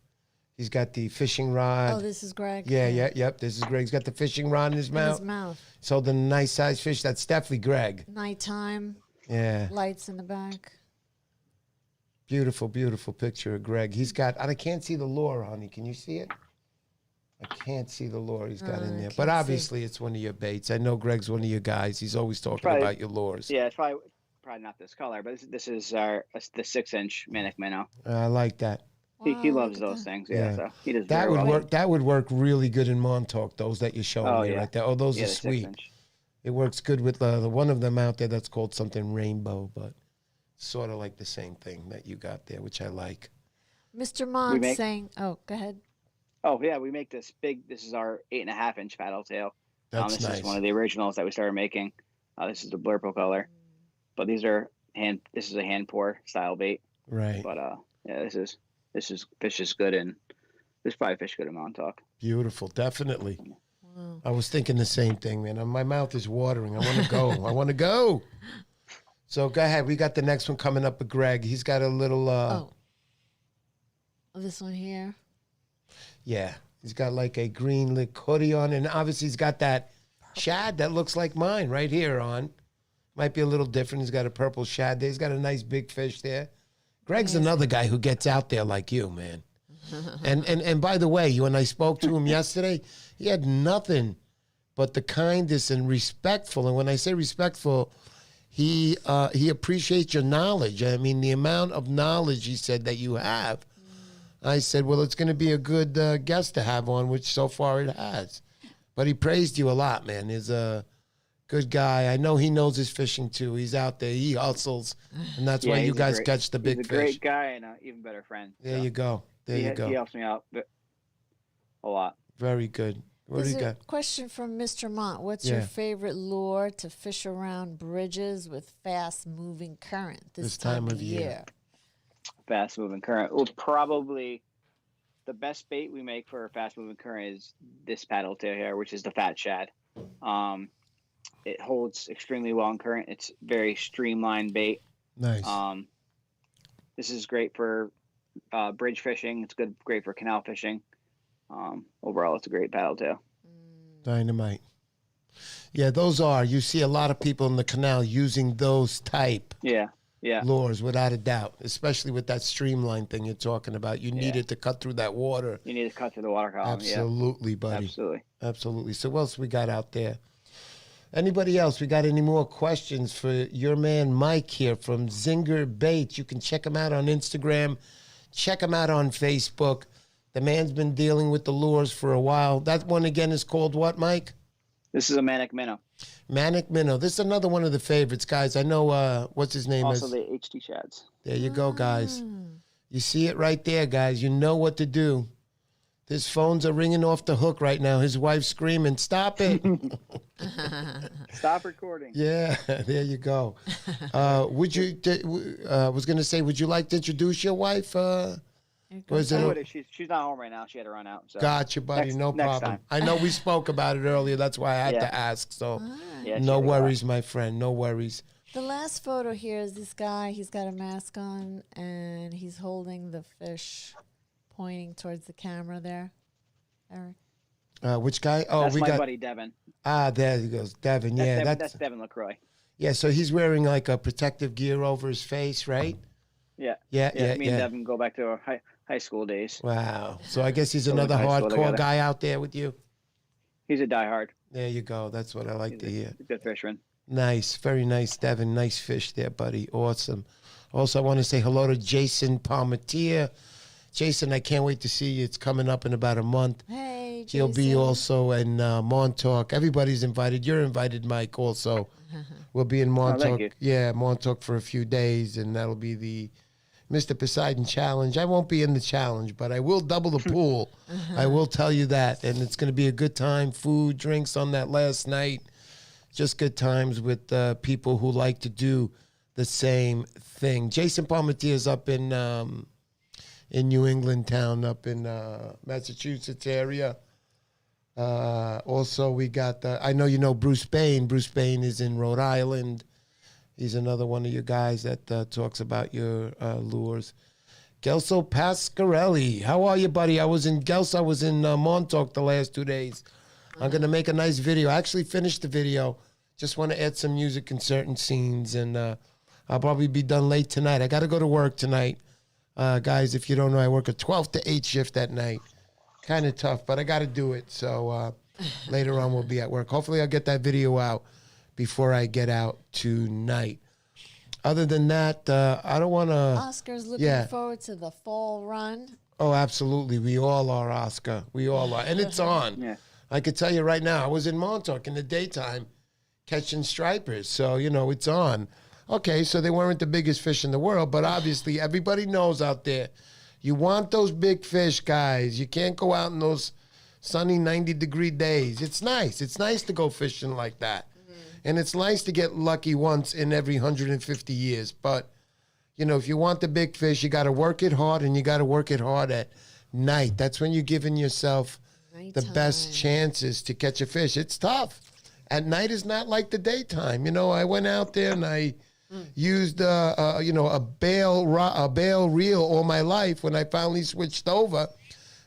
He's got the fishing rod. Oh, this is Greg. Yep. This is Greg. He's got the fishing rod in his mouth. So the nice size fish. That's definitely Greg. Nighttime. Yeah. Lights in the back. Beautiful, beautiful picture of Greg. He's got. I can't see the lure, honey. Can you see it? I can't see the lure he's got in there. But obviously, it's one of your baits. I know Greg's one of your guys. He's always talking about your lures. Yeah, it's probably not this color, but this is the 6-inch Manic Minnow. I like that. He loves those things. Yeah, so he does. That would well. work. That would work really good in Montauk. Those that you're showing me right there. Oh, those are sweet. 6-inch. It works good with the one of them out there that's called something rainbow, but sort of like the same thing that you got there, which I like. Mr. Mont saying, "Oh, go ahead." Oh yeah, we make this big. This is our 8.5-inch paddle tail. That's this nice. is one of the originals that we started making. This is the blurple color, but these are This is a hand pour style bait. Right. But yeah, this is fish is good, and there's probably fish good in Montauk. Beautiful, definitely. Wow. I was thinking the same thing, man. My mouth is watering. I want to go. I want to go. So go ahead. We got the next one coming up with Greg. He's got a little. This one here. Yeah, he's got like a green lick hoodie on, and obviously he's got that shad that looks like mine right here on. Might be a little different. He's got a purple shad there. He's got a nice big fish there. Greg's another guy who gets out there like you, man. And by the way, when I spoke to him yesterday, he had nothing but the kindest and respectful. And when I say respectful, he appreciates your knowledge. I mean, the amount of knowledge he said that you have. I said, well, it's going to be a good guest to have on, which so far it has. But he praised you a lot, man. He's a good guy. I know he knows his fishing, too. He's out there. He hustles, and that's why you guys catch the big fish. He's a great guy and an even better friend. There you go. There you go. He helps me out a lot. Very good. What do you got? Question from Mr. Mont. What's your favorite lure to fish around bridges with fast-moving current this time of year? Fast moving current. Well, probably the best bait we make for a fast moving current is this paddle tail here, which is the fat shad. It holds extremely well in current. It's very streamlined bait. Nice. This is great for bridge fishing. It's great for canal fishing. Overall, it's a great paddle tail. Dynamite. Yeah, those are. You see a lot of people in the canal using those type. Yeah. Lures, without a doubt, especially with that streamline thing you're talking about. You need it to cut through that water. You need to cut through the water column. Absolutely, buddy. Absolutely. So what else we got out there? Anybody else? We got any more questions for your man Mike here from Zinger Baits? You can check him out on Instagram. Check him out on Facebook. The man's been dealing with the lures for a while. That one again is called what, Mike? This is a Manic Minnow. Manic Minnow. This is another one of the favorites, guys. I know what's his name also is. the HT shads. There you go, guys. You see it right there, guys. You know what to do. His phones are ringing off the hook right now. His wife's screaming, "Stop it." Stop recording. Yeah, there you go. Would you? I was going to say, would you like to introduce your wife? She's not home right now. She had to run out. So. Gotcha, buddy. No problem. I know we spoke about it earlier. That's why I had to ask. So no worries, my friend. No worries. The last photo here is this guy. He's got a mask on, and he's holding the fish pointing towards the camera there. Eric? Which guy? Oh, that's my buddy Devin. There he goes. Devin. That's Devin LaCroix. Yeah, so he's wearing like a protective gear over his face, right? Yeah. Me and Devin go back to our high school days. Wow. So I guess he's another hardcore guy out there with you. He's a diehard. There you go. That's what I like to hear. He's a good fisherman. Nice. Very nice, Devin. Nice fish there, buddy. Awesome. Also, I want to say hello to Jason Palmatier. Jason, I can't wait to see you. It's coming up in about a month. Hey, Jason. He'll be also in Montauk. Everybody's invited. You're invited, Mike, also. We'll be in Montauk. thank you. Yeah, Montauk for a few days, and that'll be the Mr. Poseidon Challenge. I won't be in the challenge, but I will double the pool. I will tell you that. And it's going to be a good time. Food, drinks on that last night. Just good times with people who like to do the same thing. Jason Palmatier is up in New England town, up in Massachusetts area. Also, we got, I know you know Bruce Bain. Bruce Bain is in Rhode Island. He's another one of your guys that talks about your lures. Gelso Pascarelli. How are you, buddy? I was in Montauk the last 2 days. I'm going to make a nice video. I actually finished the video. Just want to add some music in certain scenes, and I'll probably be done late tonight. I got to go to work tonight. Guys, if you don't know, I work a 12 to 8 shift at night. Kind of tough, but I got to do it. So later on, we'll be at work. Hopefully, I'll get that video out before I get out tonight. Other than that, I don't want to... Oscar's looking forward to the fall run. Oh, absolutely. We all are, Oscar. We all are. And it's on. Yeah. I could tell you right now, I was in Montauk in the daytime catching stripers. So, it's on. Okay, so they weren't the biggest fish in the world, but obviously everybody knows out there, you want those big fish, guys. You can't go out in those sunny 90-degree days. It's nice. It's nice to go fishing like that. And it's nice to get lucky once in every 150 years. But, if you want the big fish, you got to work it hard, and you got to work it hard at night. That's when you're giving yourself the best chances to catch a fish. It's tough. At night is not like the daytime. I went out there and I used a bail reel all my life. When I finally switched over,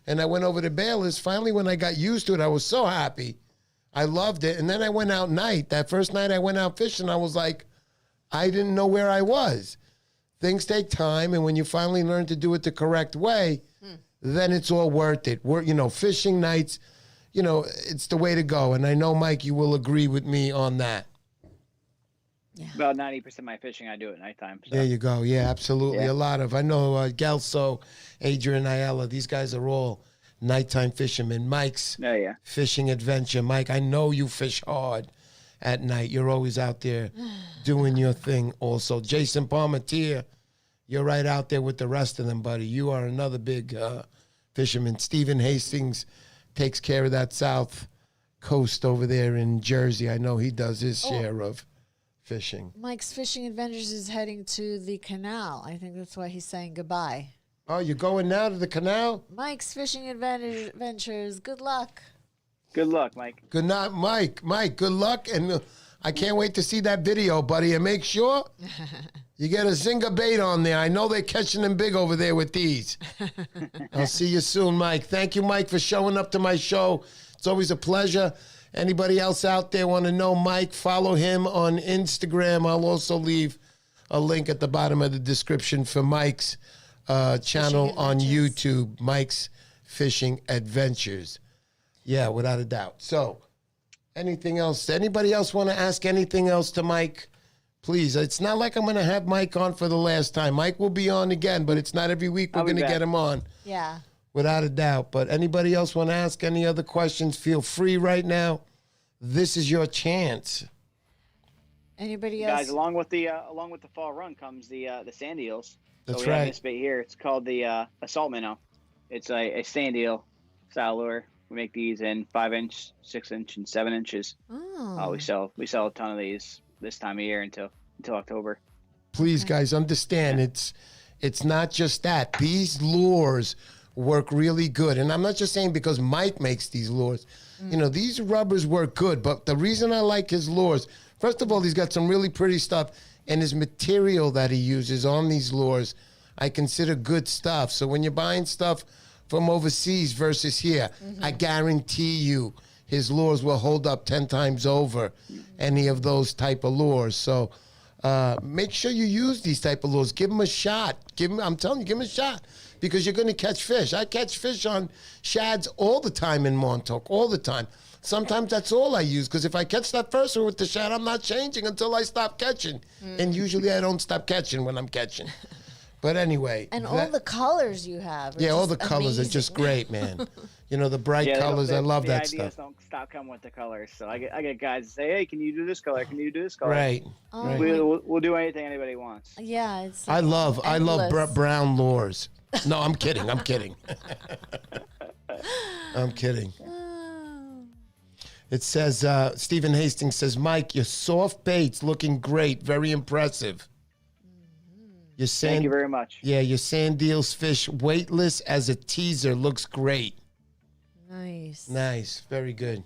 and I went over to bailers. Finally, when I got used to it, I was so happy. I loved it. And then I went out night. That first night I went out fishing, I was like, I didn't know where I was. Things take time, and when you finally learn to do it the correct way, then it's all worth it. Fishing nights, it's the way to go. And I know, Mike, you will agree with me on that. Yeah. About 90% of my fishing I do at nighttime. So. There you go. Yeah, absolutely. Yeah. A lot of, I know Gelso, Adrian Ayala, these guys are all nighttime fishermen. Mike's fishing adventure. Mike, I know you fish hard at night. You're always out there doing your thing also. Jason Palmatier, you're right out there with the rest of them, buddy. You are another big fisherman. Stephen Hastings takes care of that south coast over there in Jersey. I know he does his share of fishing. Mike's Fishing Adventures is heading to the canal. I think that's why he's saying goodbye. Oh, you're going now to the canal? Mike's Fishing Adventures. Good luck. Good luck, Mike. Good night, Mike. Mike, good luck. And I can't wait to see that video, buddy. And make sure you get a Zinger bait on there. I know they're catching them big over there with these. I'll see you soon, Mike. Thank you, Mike, for showing up to my show. It's always a pleasure. Anybody else out there want to know Mike, follow him on Instagram. I'll also leave a link at the bottom of the description for Mike's channel on YouTube, Mike's Fishing Adventures. Yeah, without a doubt. So, anything else? Anybody else want to ask anything else to Mike? Please. It's not like I'm going to have Mike on for the last time. Mike will be on again, but it's not every week we're going to get him on. Yeah. Without a doubt. But anybody else want to ask any other questions? Feel free right now. This is your chance. Anybody else? Guys, along with the fall run comes the sand eels. That's so we have right. this bait here. It's called the assault minnow. It's a sand eel style lure. We make these in 5-inch, 6-inch, and 7 inches. Oh. We sell a ton of these this time of year until October. Please, guys, understand it's not just that. These lures work really good. And I'm not just saying because Mike makes these lures. These rubbers work good. But the reason I like his lures, first of all, he's got some really pretty stuff. And his material that he uses on these lures, I consider good stuff. So when you're buying stuff from overseas versus here, I guarantee you his lures will hold up 10 times over any of those type of lures. So make sure you use these type of lures. Give them a shot. I'm telling you, give them a shot. because you're going to catch fish. I catch fish on shads all the time in Montauk, all the time. Sometimes that's all I use, because if I catch that first one with the shad, I'm not changing until I stop catching. And usually I don't stop catching when I'm catching. But anyway. And all the colors you have. Yeah, all the just colors are amazing. just great, man. You know, the bright Yeah, colors, I love that The ideas stuff. don't stop coming with the colors. So I get guys say, hey, can you do this color? Can you do this color? Right. Oh, right. We'll do anything anybody wants. Yeah, it's I love endless. brown lures. No, I'm kidding. I'm kidding. I'm kidding. Oh. It says, Stephen Hastings says, Mike, your soft bait's looking great. Very impressive. Your Thank you very much. Yeah, your sand deals fish weightless as a teaser. Looks great. Nice. Nice. Very good.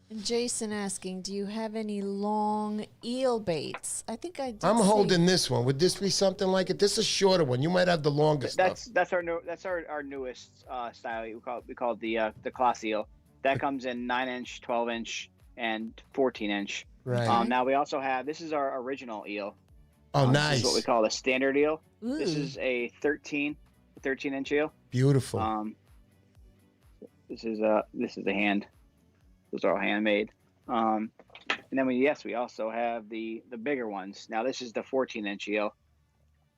And Jason asking, do you have any long eel baits? I think I did. I'm see- holding this one. Would this be something like it? This is a shorter one. You might have the longest stuff. That's our newest style. We call it the class eel. That comes in 9-inch, 12-inch, and 14-inch. Right. Now we also have, this is our original eel. Oh, This nice. is what we call the standard eel. Ooh. This is a 13-inch eel. Beautiful. This is a hand. Those are all handmade. And then we also have the bigger ones. Now this is the 14-inch eel.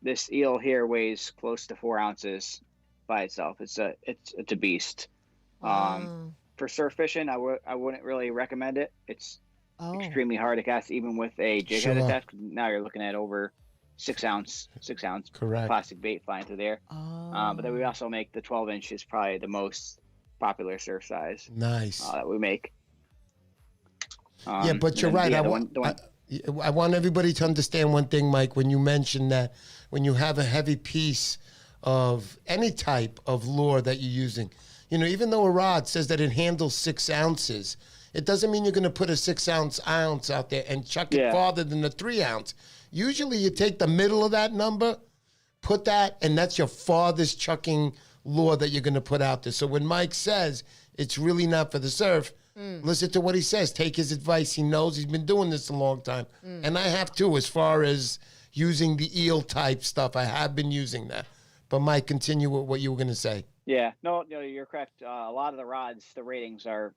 This eel here weighs close to 4 ounces by itself. It's a beast. Wow. For surf fishing, I wouldn't really recommend it. It's Oh. extremely hard to cast, even with a jig head Sure. attached. 'Cause now you're looking at over 6 ounce Correct. plastic bait flying through there. Oh. But then we also make the 12-inch is probably the most popular surf size Nice. that we make. Yeah, but and you're then, right. yeah, I want everybody to understand one thing, Mike, when you mentioned that when you have a heavy piece of any type of lure that you're using, you know, even though a rod says that it handles 6 ounces, it doesn't mean you're going to put a 6 ounce out there and chuck it Yeah. farther than the 3 ounce. Usually you take the middle of that number, put that, and that's your farthest chucking lure that you're going to put out there. So when Mike says it's really not for the surf, listen to what he says. Take his advice. He knows he's been doing this a long time. And I have too, as far as using the eel type stuff. I have been using that. But Mike, continue with what you were going to say. Yeah, no, you're correct. A lot of the rods, the ratings are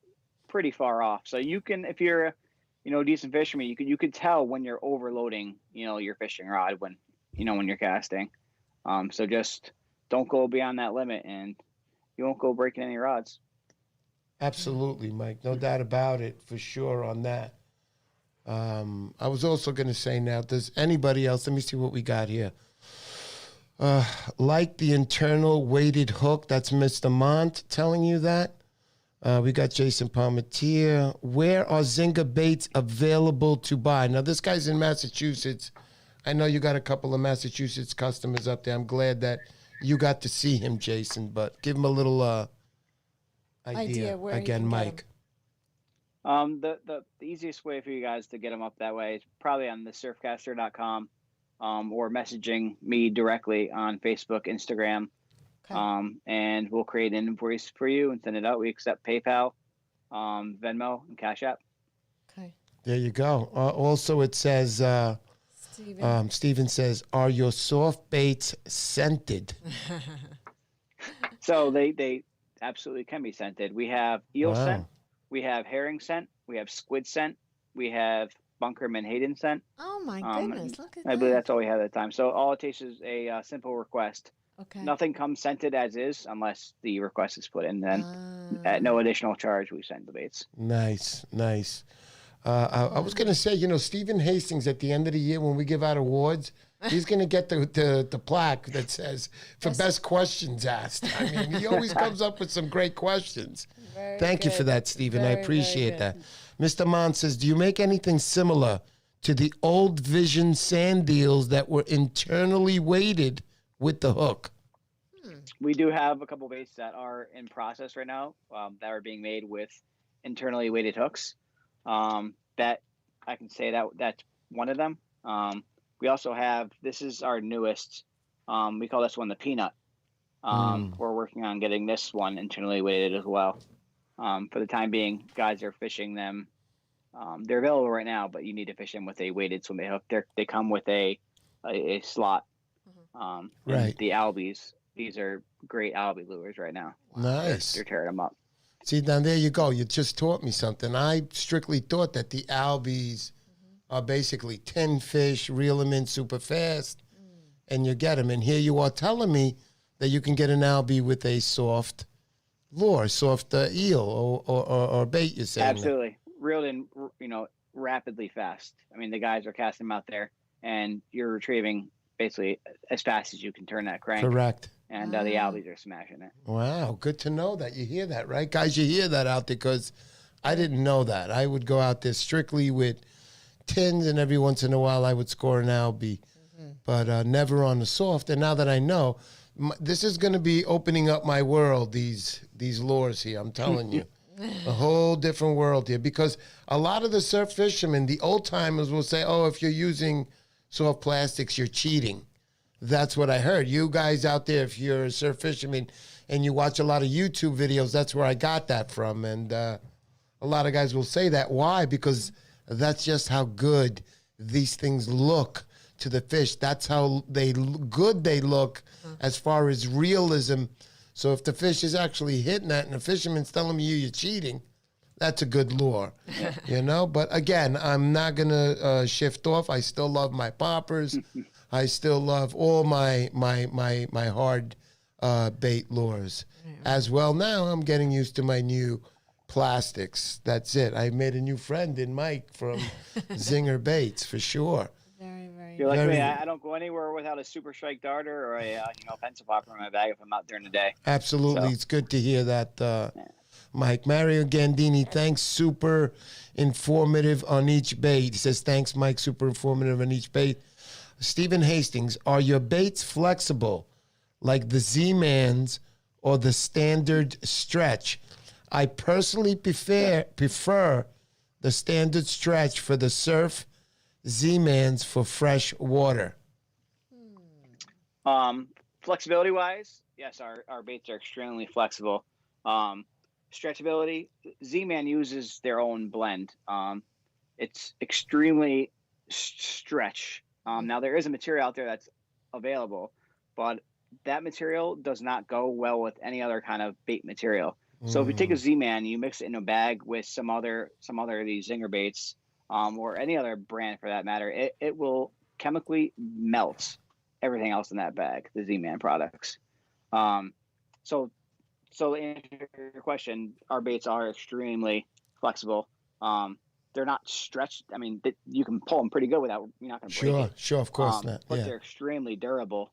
pretty far off. So you can, if you're, a decent fisherman, you could tell when you're overloading, your fishing rod when you're casting. So just don't go beyond that limit, and you won't go breaking any rods. Absolutely, Mike. No doubt about it, for sure on that. I was also going to say now, does anybody else, let me see what we got here. Like the internal weighted hook, that's Mr. Mont telling you that. We got Jason Palmatier. Where are Zinger Baits available to buy? Now, this guy's in Massachusetts. I know you got a couple of Massachusetts customers up there. I'm glad that you got to see him, Jason, but give him a little idea where you again, can get Mike. The easiest way for you guys to get them up that way is probably on the surfcaster.com, or messaging me directly on Facebook, Instagram. Okay. And we'll create an invoice for you and send it out. We accept PayPal, Venmo, and Cash App. Okay. There you go. Also, it says, Steven says, are your soft baits scented? So they absolutely can be scented. We have eel Wow. scent, we have herring scent, we have squid scent, we have bunker menhaden scent. Oh my goodness! Look at I that. believe that's all we have at the time. So all it takes is a simple request. Okay. Nothing comes scented as is unless the request is put in. Then at no additional charge, we send the baits. Nice, nice. I was going to say, Stephen Hastings, at the end of the year when we give out awards, he's going to get the plaque that says, for best questions asked. I mean, he always comes up with some great questions. Very Thank you for good. that, Stephen. I Very, very appreciate that. good. Mr. Mon says, do you make anything similar to the old Vision sand deals that were internally weighted with the hook? We do have a couple baits that are in process right now that are being made with internally weighted hooks. That I can say that's one of them. We also have, this is our newest, we call this one the Peanut. We're working on getting this one internally weighted as well. For the time being, guys are fishing them. They're available right now, but you need to fish them with a weighted swim bait hook. They come with a slot. Right. The Albies these are great albie lures right now. Nice. They're tearing them up. See, now there you go. You just taught me something. I strictly thought that the albies are basically 10 fish, reel them in super fast, and you get them. And here you are telling me that you can get an albie with a soft lure, soft eel or bait, you're saying. Absolutely. Reeled in, rapidly fast. I mean, the guys are casting them out there, and you're retrieving basically as fast as you can turn that crank. Correct. And the albies are smashing it. Wow, good to know that. You hear that, right? Guys, you hear that out there, because I didn't know that. I would go out there strictly with tins, and every once in a while I would score an albie, but never on the soft. And now that I know, this is going to be opening up my world, these lures here, I'm telling you. A whole different world here, because a lot of the surf fishermen, the old timers, will say, oh, if you're using soft plastics, you're cheating. That's what I heard. You guys out there, if you're a surf fisherman and you watch a lot of YouTube videos, that's where I got that from. And a lot of guys will say that. Why? Because that's just how good these things look to the fish. That's how good they look as far as realism. So if the fish is actually hitting that and the fisherman's telling you you're cheating, that's a good lure, But again, I'm not going to shift off. I still love my poppers. I still love all my hard bait lures as well. Now I'm getting used to my new plastics. That's it. I made a new friend in Mike from Zinger Baits, for sure. Very, very. You're like me. I don't go anywhere without a super strike darter or a pencil popper in my bag if I'm out during the day. Absolutely. So. It's good to hear that, Mike. Mario Gandini, thanks. Super informative on each bait. He says, thanks, Mike. Super informative on each bait. Stephen Hastings, are your baits flexible like the Z-Mans or the standard stretch? I personally prefer the standard stretch for the surf, Z-Mans for fresh water. Flexibility wise, yes, our baits are extremely flexible. Stretchability, Z-Man uses their own blend. It's extremely stretch. Now there is a material out there that's available, but that material does not go well with any other kind of bait material. So if you take a Z-Man, you mix it in a bag with some other of these Zinger Baits, or any other brand for that matter, it will chemically melt everything else in that bag, the Z-Man products. So to answer your question, our baits are extremely flexible. They're not stretched. I mean, you can pull them pretty good without, you're not going to break it. Sure, of course not. But they're extremely durable.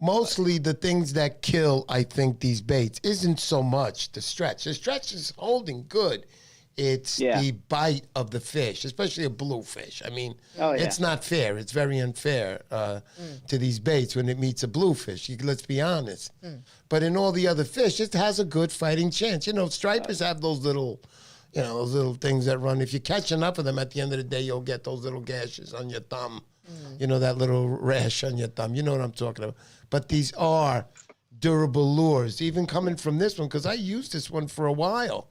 Mostly the things that kill, I think, these baits isn't so much the stretch. The stretch is holding good. It's the bite of the fish, especially a bluefish. I mean, it's not fair. It's very unfair to these baits when it meets a bluefish. Let's be honest. But in all the other fish, it has a good fighting chance. Stripers have those little, those little things that run. If you catch enough of them, at the end of the day, you'll get those little gashes on your thumb. That little rash on your thumb. You know what I'm talking about. But these are durable lures, even coming from this one, because I used this one for a while.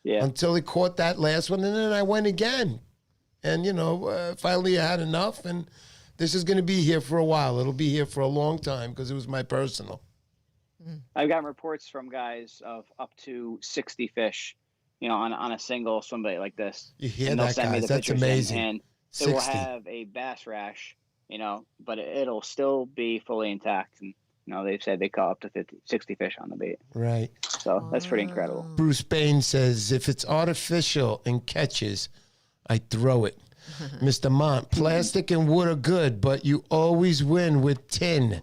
Yeah. Until he caught that last one, and then I went again. And, finally I had enough, and this is going to be here for a while. It'll be here for a long time because it was my personal. I've gotten reports from guys of up to 60 fish, on a single swim bait like this. You hear that, guys? That's amazing. And it will have a bass rash, but it'll still be fully intact. And, they've said they caught up to 60 fish on the bait. Right. So that's pretty incredible. Bruce Bain says, if it's artificial and catches, I throw it. Mr. Mont, plastic and wood are good, but you always win with tin.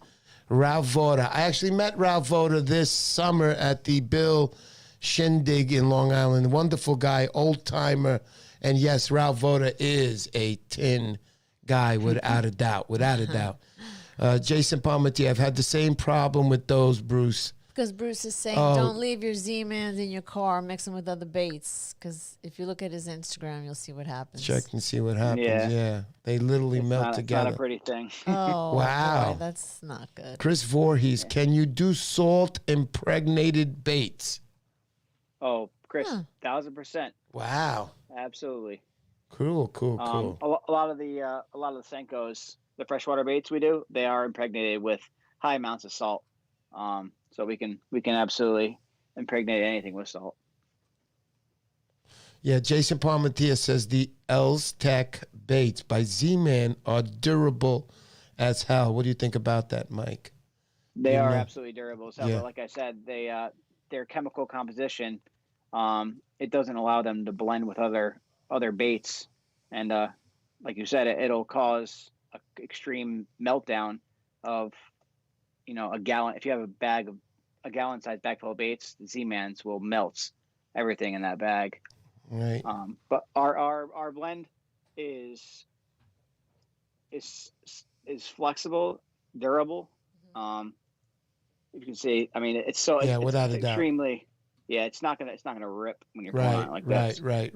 Ralph Voda. I actually met Ralph Voda this summer at the Bill Shindig in Long Island. Wonderful guy, old timer. And yes, Ralph Voda is a tin guy without a doubt, Jason Palmatier, I've had the same problem with those, Bruce. Because Bruce is saying, don't leave your Z-Mans in your car, mix them with other baits. Because if you look at his Instagram, you'll see what happens. Check and see what happens, yeah. They literally melt together. It's not a pretty thing. Oh, wow. Boy, that's not good. Chris Voorhees, can you do salt-impregnated baits? Oh, Chris, 1,000%. Wow. Absolutely. Cool. A lot of the Senkos, the freshwater baits we do, they are impregnated with high amounts of salt. So we can absolutely impregnate anything with salt. Yeah, Jason Palmatier says the Zinger Baits by Z-Man are durable as hell. What do you think about that, Mike? They are absolutely durable. So, Yeah. but like I said, their chemical composition, it doesn't allow them to blend with other baits, and like you said, it'll cause an extreme meltdown of, a gallon. If you have a gallon-sized bag full of baits, the Z-Mans will melt everything in that bag. Right. But our blend is flexible, durable. You can see. I mean, it's without a doubt. extremely. Yeah, it's not gonna rip when you're pulling on it like this. Right.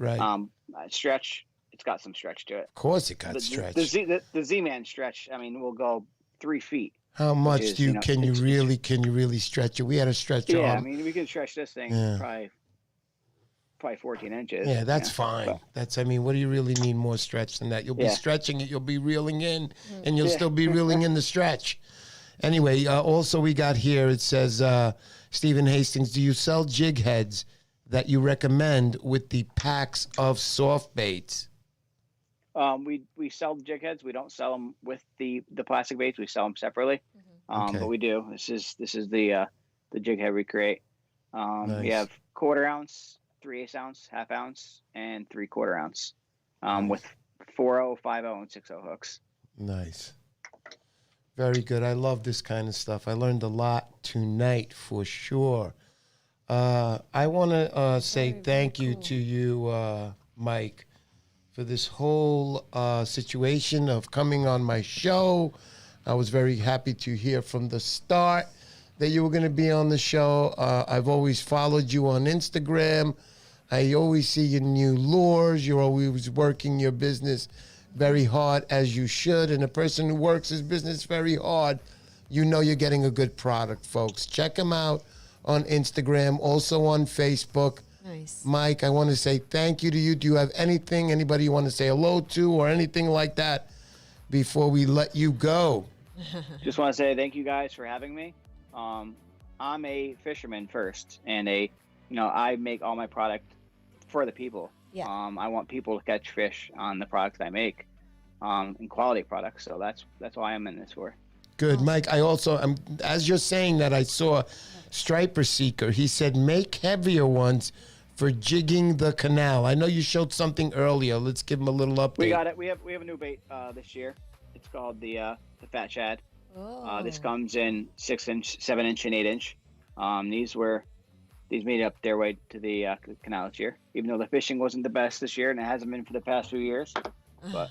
Stretch. It's got some stretch to it. Of course, it got stretch. The Z-Man stretch. I mean, will go 3 feet. How much can you really stretch it? We had a stretcher. Yeah, I mean, we can stretch this thing probably 14 inches. Yeah, that's fine. I mean, what do you really need more stretch than that? You'll be stretching it, you'll be reeling in, and you'll still be reeling in the stretch. Anyway, also we got here, it says, Stephen Hastings, do you sell jig heads that you recommend with the packs of soft baits? We sell the jig heads. We don't sell them with the plastic baits. We sell them separately. Okay. But we do. This is the jig head we create. Nice. We have 1/4 ounce, 3/8 ounce, 1/2 ounce, and 3/4 ounce, with 4.0, 5.0, and 6.0 hooks. Nice. Very good. I love this kind of stuff. I learned a lot tonight for sure. I want to say thank you to you, Mike, for this whole situation of coming on my show. I was very happy to hear from the start that you were going to be on the show. I've always followed you on Instagram. I always see your new lures. You're always working your business very hard, as you should. And a person who works his business very hard, you're getting a good product, folks. Check him out on Instagram, also on Facebook. Nice. Mike, I want to say thank you to you. Do you have anybody you want to say hello to or anything like that before we let you go? Just want to say thank you guys for having me. I'm a fisherman first, and I make all my product for the people. Yeah. I want people to catch fish on the products I make, and quality products. So that's why I'm in this for. Good, Mike. I also, as you're saying that, I saw Striper Seeker. He said make heavier ones for jigging the canal. I know you showed something earlier. Let's give him a little update. We got it. We have a new bait this year. It's called the Fat Shad. Oh. This comes in 6-inch, 7-inch, and 8-inch. These made up their way to the canal this year, even though the fishing wasn't the best this year, and it hasn't been for the past few years. But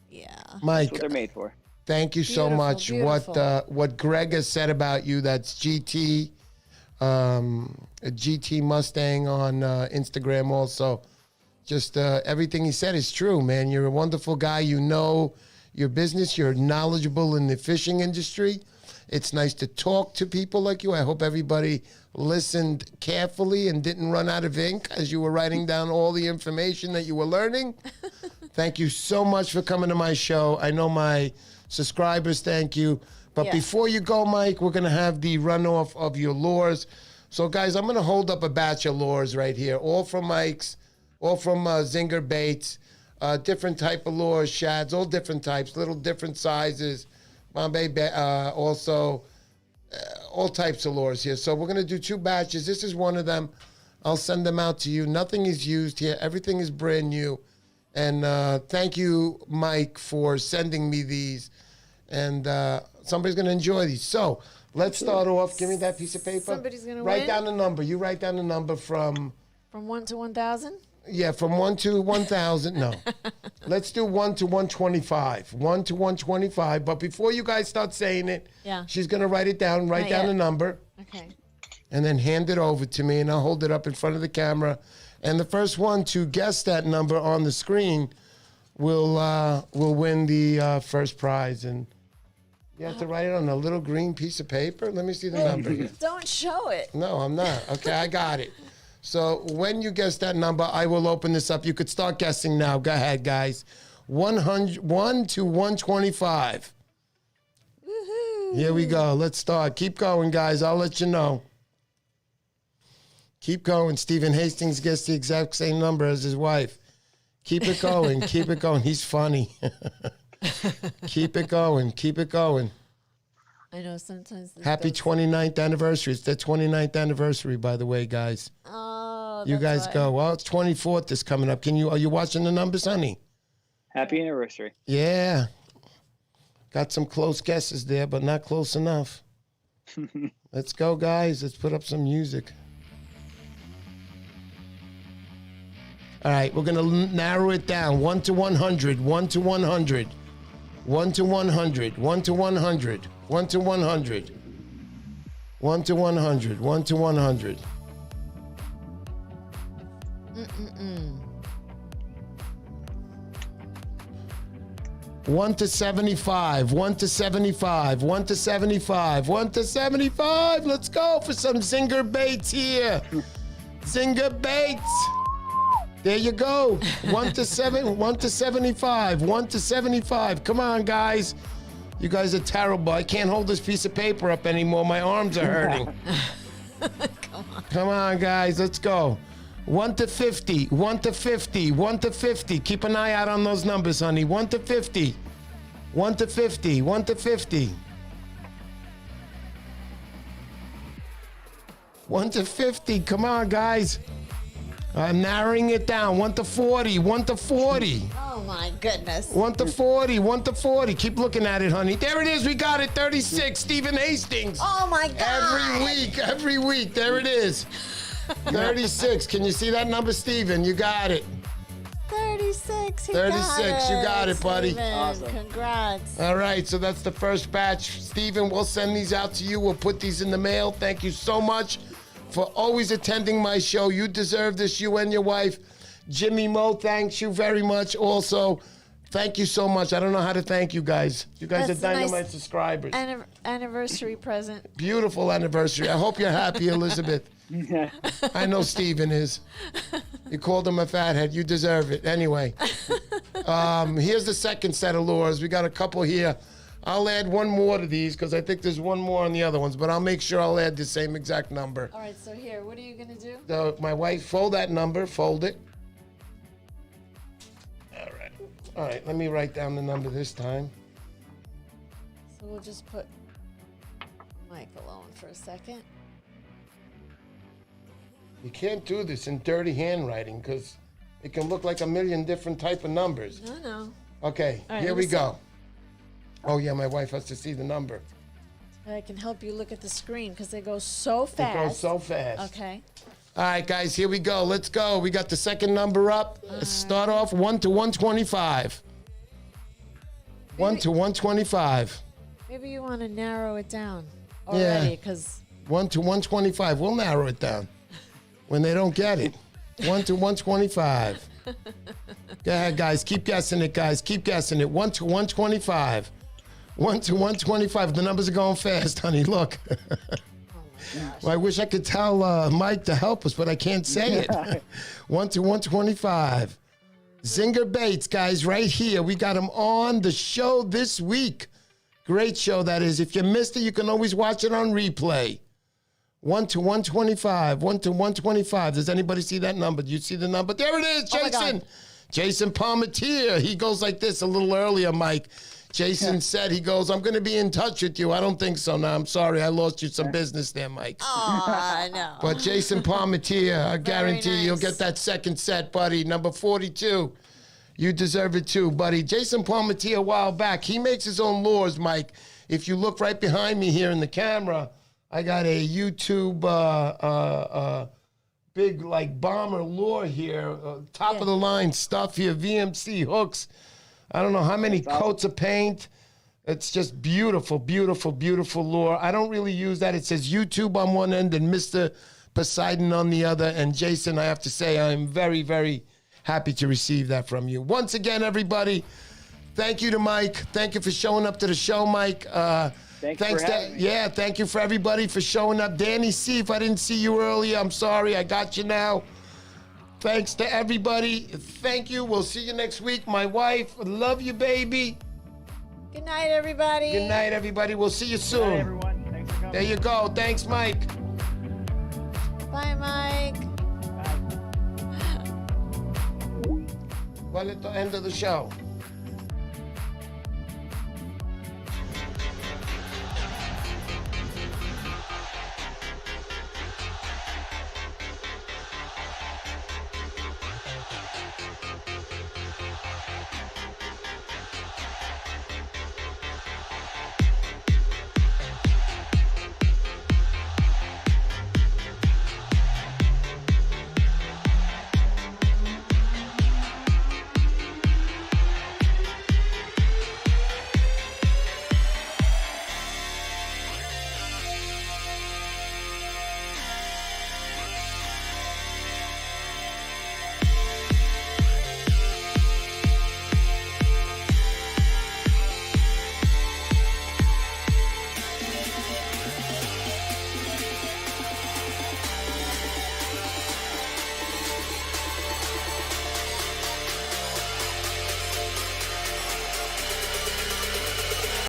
yeah, Mike, that's what they're made for. Thank you so much. Beautiful. What Greg has said about you, that's GT, a GT Mustang on Instagram also. Just everything he said is true, man. You're a wonderful guy. You know your business. You're knowledgeable in the fishing industry. It's nice to talk to people like you. I hope everybody listened carefully and didn't run out of ink as you were writing down all the information that you were learning. Thank you so much for coming to my show. I know my subscribers thank you. But before you go, Mike, we're going to have the runoff of your lures. So, guys, I'm going to hold up a batch of lures right here, all from Mike's, all from Zinger Baits, different type of lures, shads, all different types, little different sizes. Bombay, also all types of lures here. So we're going to do 2 batches. This is one of them. I'll send them out to you. Nothing is used here. Everything is brand new. And thank you, Mike, for sending me these. And somebody's going to enjoy these. So let's start off. Give me that piece of paper. Somebody's going to write win? down the number. You write down the number from 1 to 1,000? Yeah, from 1 to 1,000. No. Let's do 1 to 125. 1 to 125. But before you guys start saying it, she's going to write it down. Write Not down yet. the number. Okay. And then hand it over to me, and I'll hold it up in front of the camera. And the first one to guess that number on the screen will win the first prize. And you have to write it on a little green piece of paper. Let me see the number. Don't show it. No, I'm not. Okay, I got it. So when you guess that number, I will open this up. You could start guessing now. Go ahead, guys. 1 to 125. Woohoo. Here we go. Let's start. Keep going, guys. I'll let you know. Keep going. Stephen Hastings gets the exact same number as his wife. Keep it going. Keep it going. He's funny. Keep it going. Keep it going. I know sometimes. Happy 29th anniversary. It's their 29th anniversary, by the way, guys. Oh, You that's guys why. go. Well, it's 24th that's coming up. Are you watching the numbers, honey? Happy anniversary. Yeah. Got some close guesses there, but not close enough. Let's go, guys. Let's put up some music. All right, we're going to narrow it down. 1 to 100, 1 to 100, 1 to 100, 1 to 100, 1 to 100, 1 to 100, 1 to 100. One to 75, 1 to 75, 1 to 75, 1 to 75. Let's go for some Zinger Baits here. Zinger Baits. There you go. 1 to 1 to 75, 1 to 75. Come on, guys. You guys are terrible. I can't hold this piece of paper up anymore. My arms are hurting. Come on, guys. Let's go. 1 to 50, 1 to 50, 1 to 50. Keep an eye out on those numbers, honey. 1 to 50, 1 to 50, 1 to 50. 1 to 50. Come on, guys. I'm narrowing it down. 1 to 40, 1 to 40. Oh my goodness. 1 to 40, 1 to 40. Keep looking at it, honey. There it is. We got it. 36. Stephen Hastings. Oh my God. Every week. There it is. 36. Can you see that number, Stephen? You got it. 36. 36, you got it, buddy. Steven, Awesome. Congrats. All right, so that's the first batch. Stephen, we'll send these out to you. We'll put these in the mail. Thank you so much for always attending my show. You deserve this, you and your wife. Jimmy Mo, thanks you very much. Also, thank you so much. I don't know how to thank you guys. You guys That's are a nice dynamite subscribers. Anniversary present. Beautiful anniversary. I hope you're happy, Elizabeth. I know Stephen is. You called him a fathead. You deserve it. Anyway, here's the second set of lures. We got a couple here. I'll add one more to these because I think there's one more on the other ones, but I'll make sure I'll add the same exact number. All right, so here, what are you going to do? So my wife, fold that number, fold it. All right, let me write down the number this time. So we'll just put Mike alone for a second. You can't do this in dirty handwriting because it can look like a million different type of numbers. No. Okay, All right, here we listen. go. Oh yeah, my wife has to see the number. I can help you look at the screen because they go so fast. It goes so fast. Okay. All right, guys, here we go. Let's go. We got the second number up. Let's start off 1 to 125. 1 to 125. Maybe you want to narrow it down already because 1 to 125. We'll narrow it down when they don't get it. 1 to 125. Go ahead, guys. Keep guessing it, guys. Keep guessing it. 1 to 125. 1 to 125. The numbers are going fast, honey. Look. Well, I wish I could tell Mike to help us, but I can't say it. 1 to 125. Zinger Baits, guys, right here. We got them on the show this week. Great show, that is. If you missed it, you can always watch it on replay. 1 to 125. 1 to 125. Does anybody see that number? Do you see the number? There it is, Oh my Jason. God. Jason Palmatier. He goes like this a little earlier, Mike. Jason said, he goes, I'm going to be in touch with you. I don't think so now. I'm sorry. I lost you some business there, Mike. oh no. But Jason Palmatier, I guarantee you'll nice. get that second set, buddy. Number 42. You deserve it too, buddy. Jason Palmatier, a while back, he makes his own lures, Mike. If you look right behind me here in the camera, I got a YouTube big like bomber lure here, top of the line stuff here, VMC hooks. I don't know how many coats of paint. It's just beautiful, beautiful, beautiful lure. I don't really use that. It says YouTube on one end and Mr. Poseidon on the other. And Jason, I have to say, I'm very, very happy to receive that from you. Once again, everybody, thank you to Mike. Thank you for showing up to the show, Mike. Thanks for having me. Yeah, thank you for everybody for showing up. Danny C, if I didn't see you earlier, I'm sorry. I got you now. Thanks to everybody. Thank you. We'll see you next week. My wife, love you, baby. Good night, everybody. Good night, everybody. We'll see you Good soon. night, everyone. Thanks for coming. There you go. Thanks, Mike. Bye, Mike. Bye. Well, at the end of the show.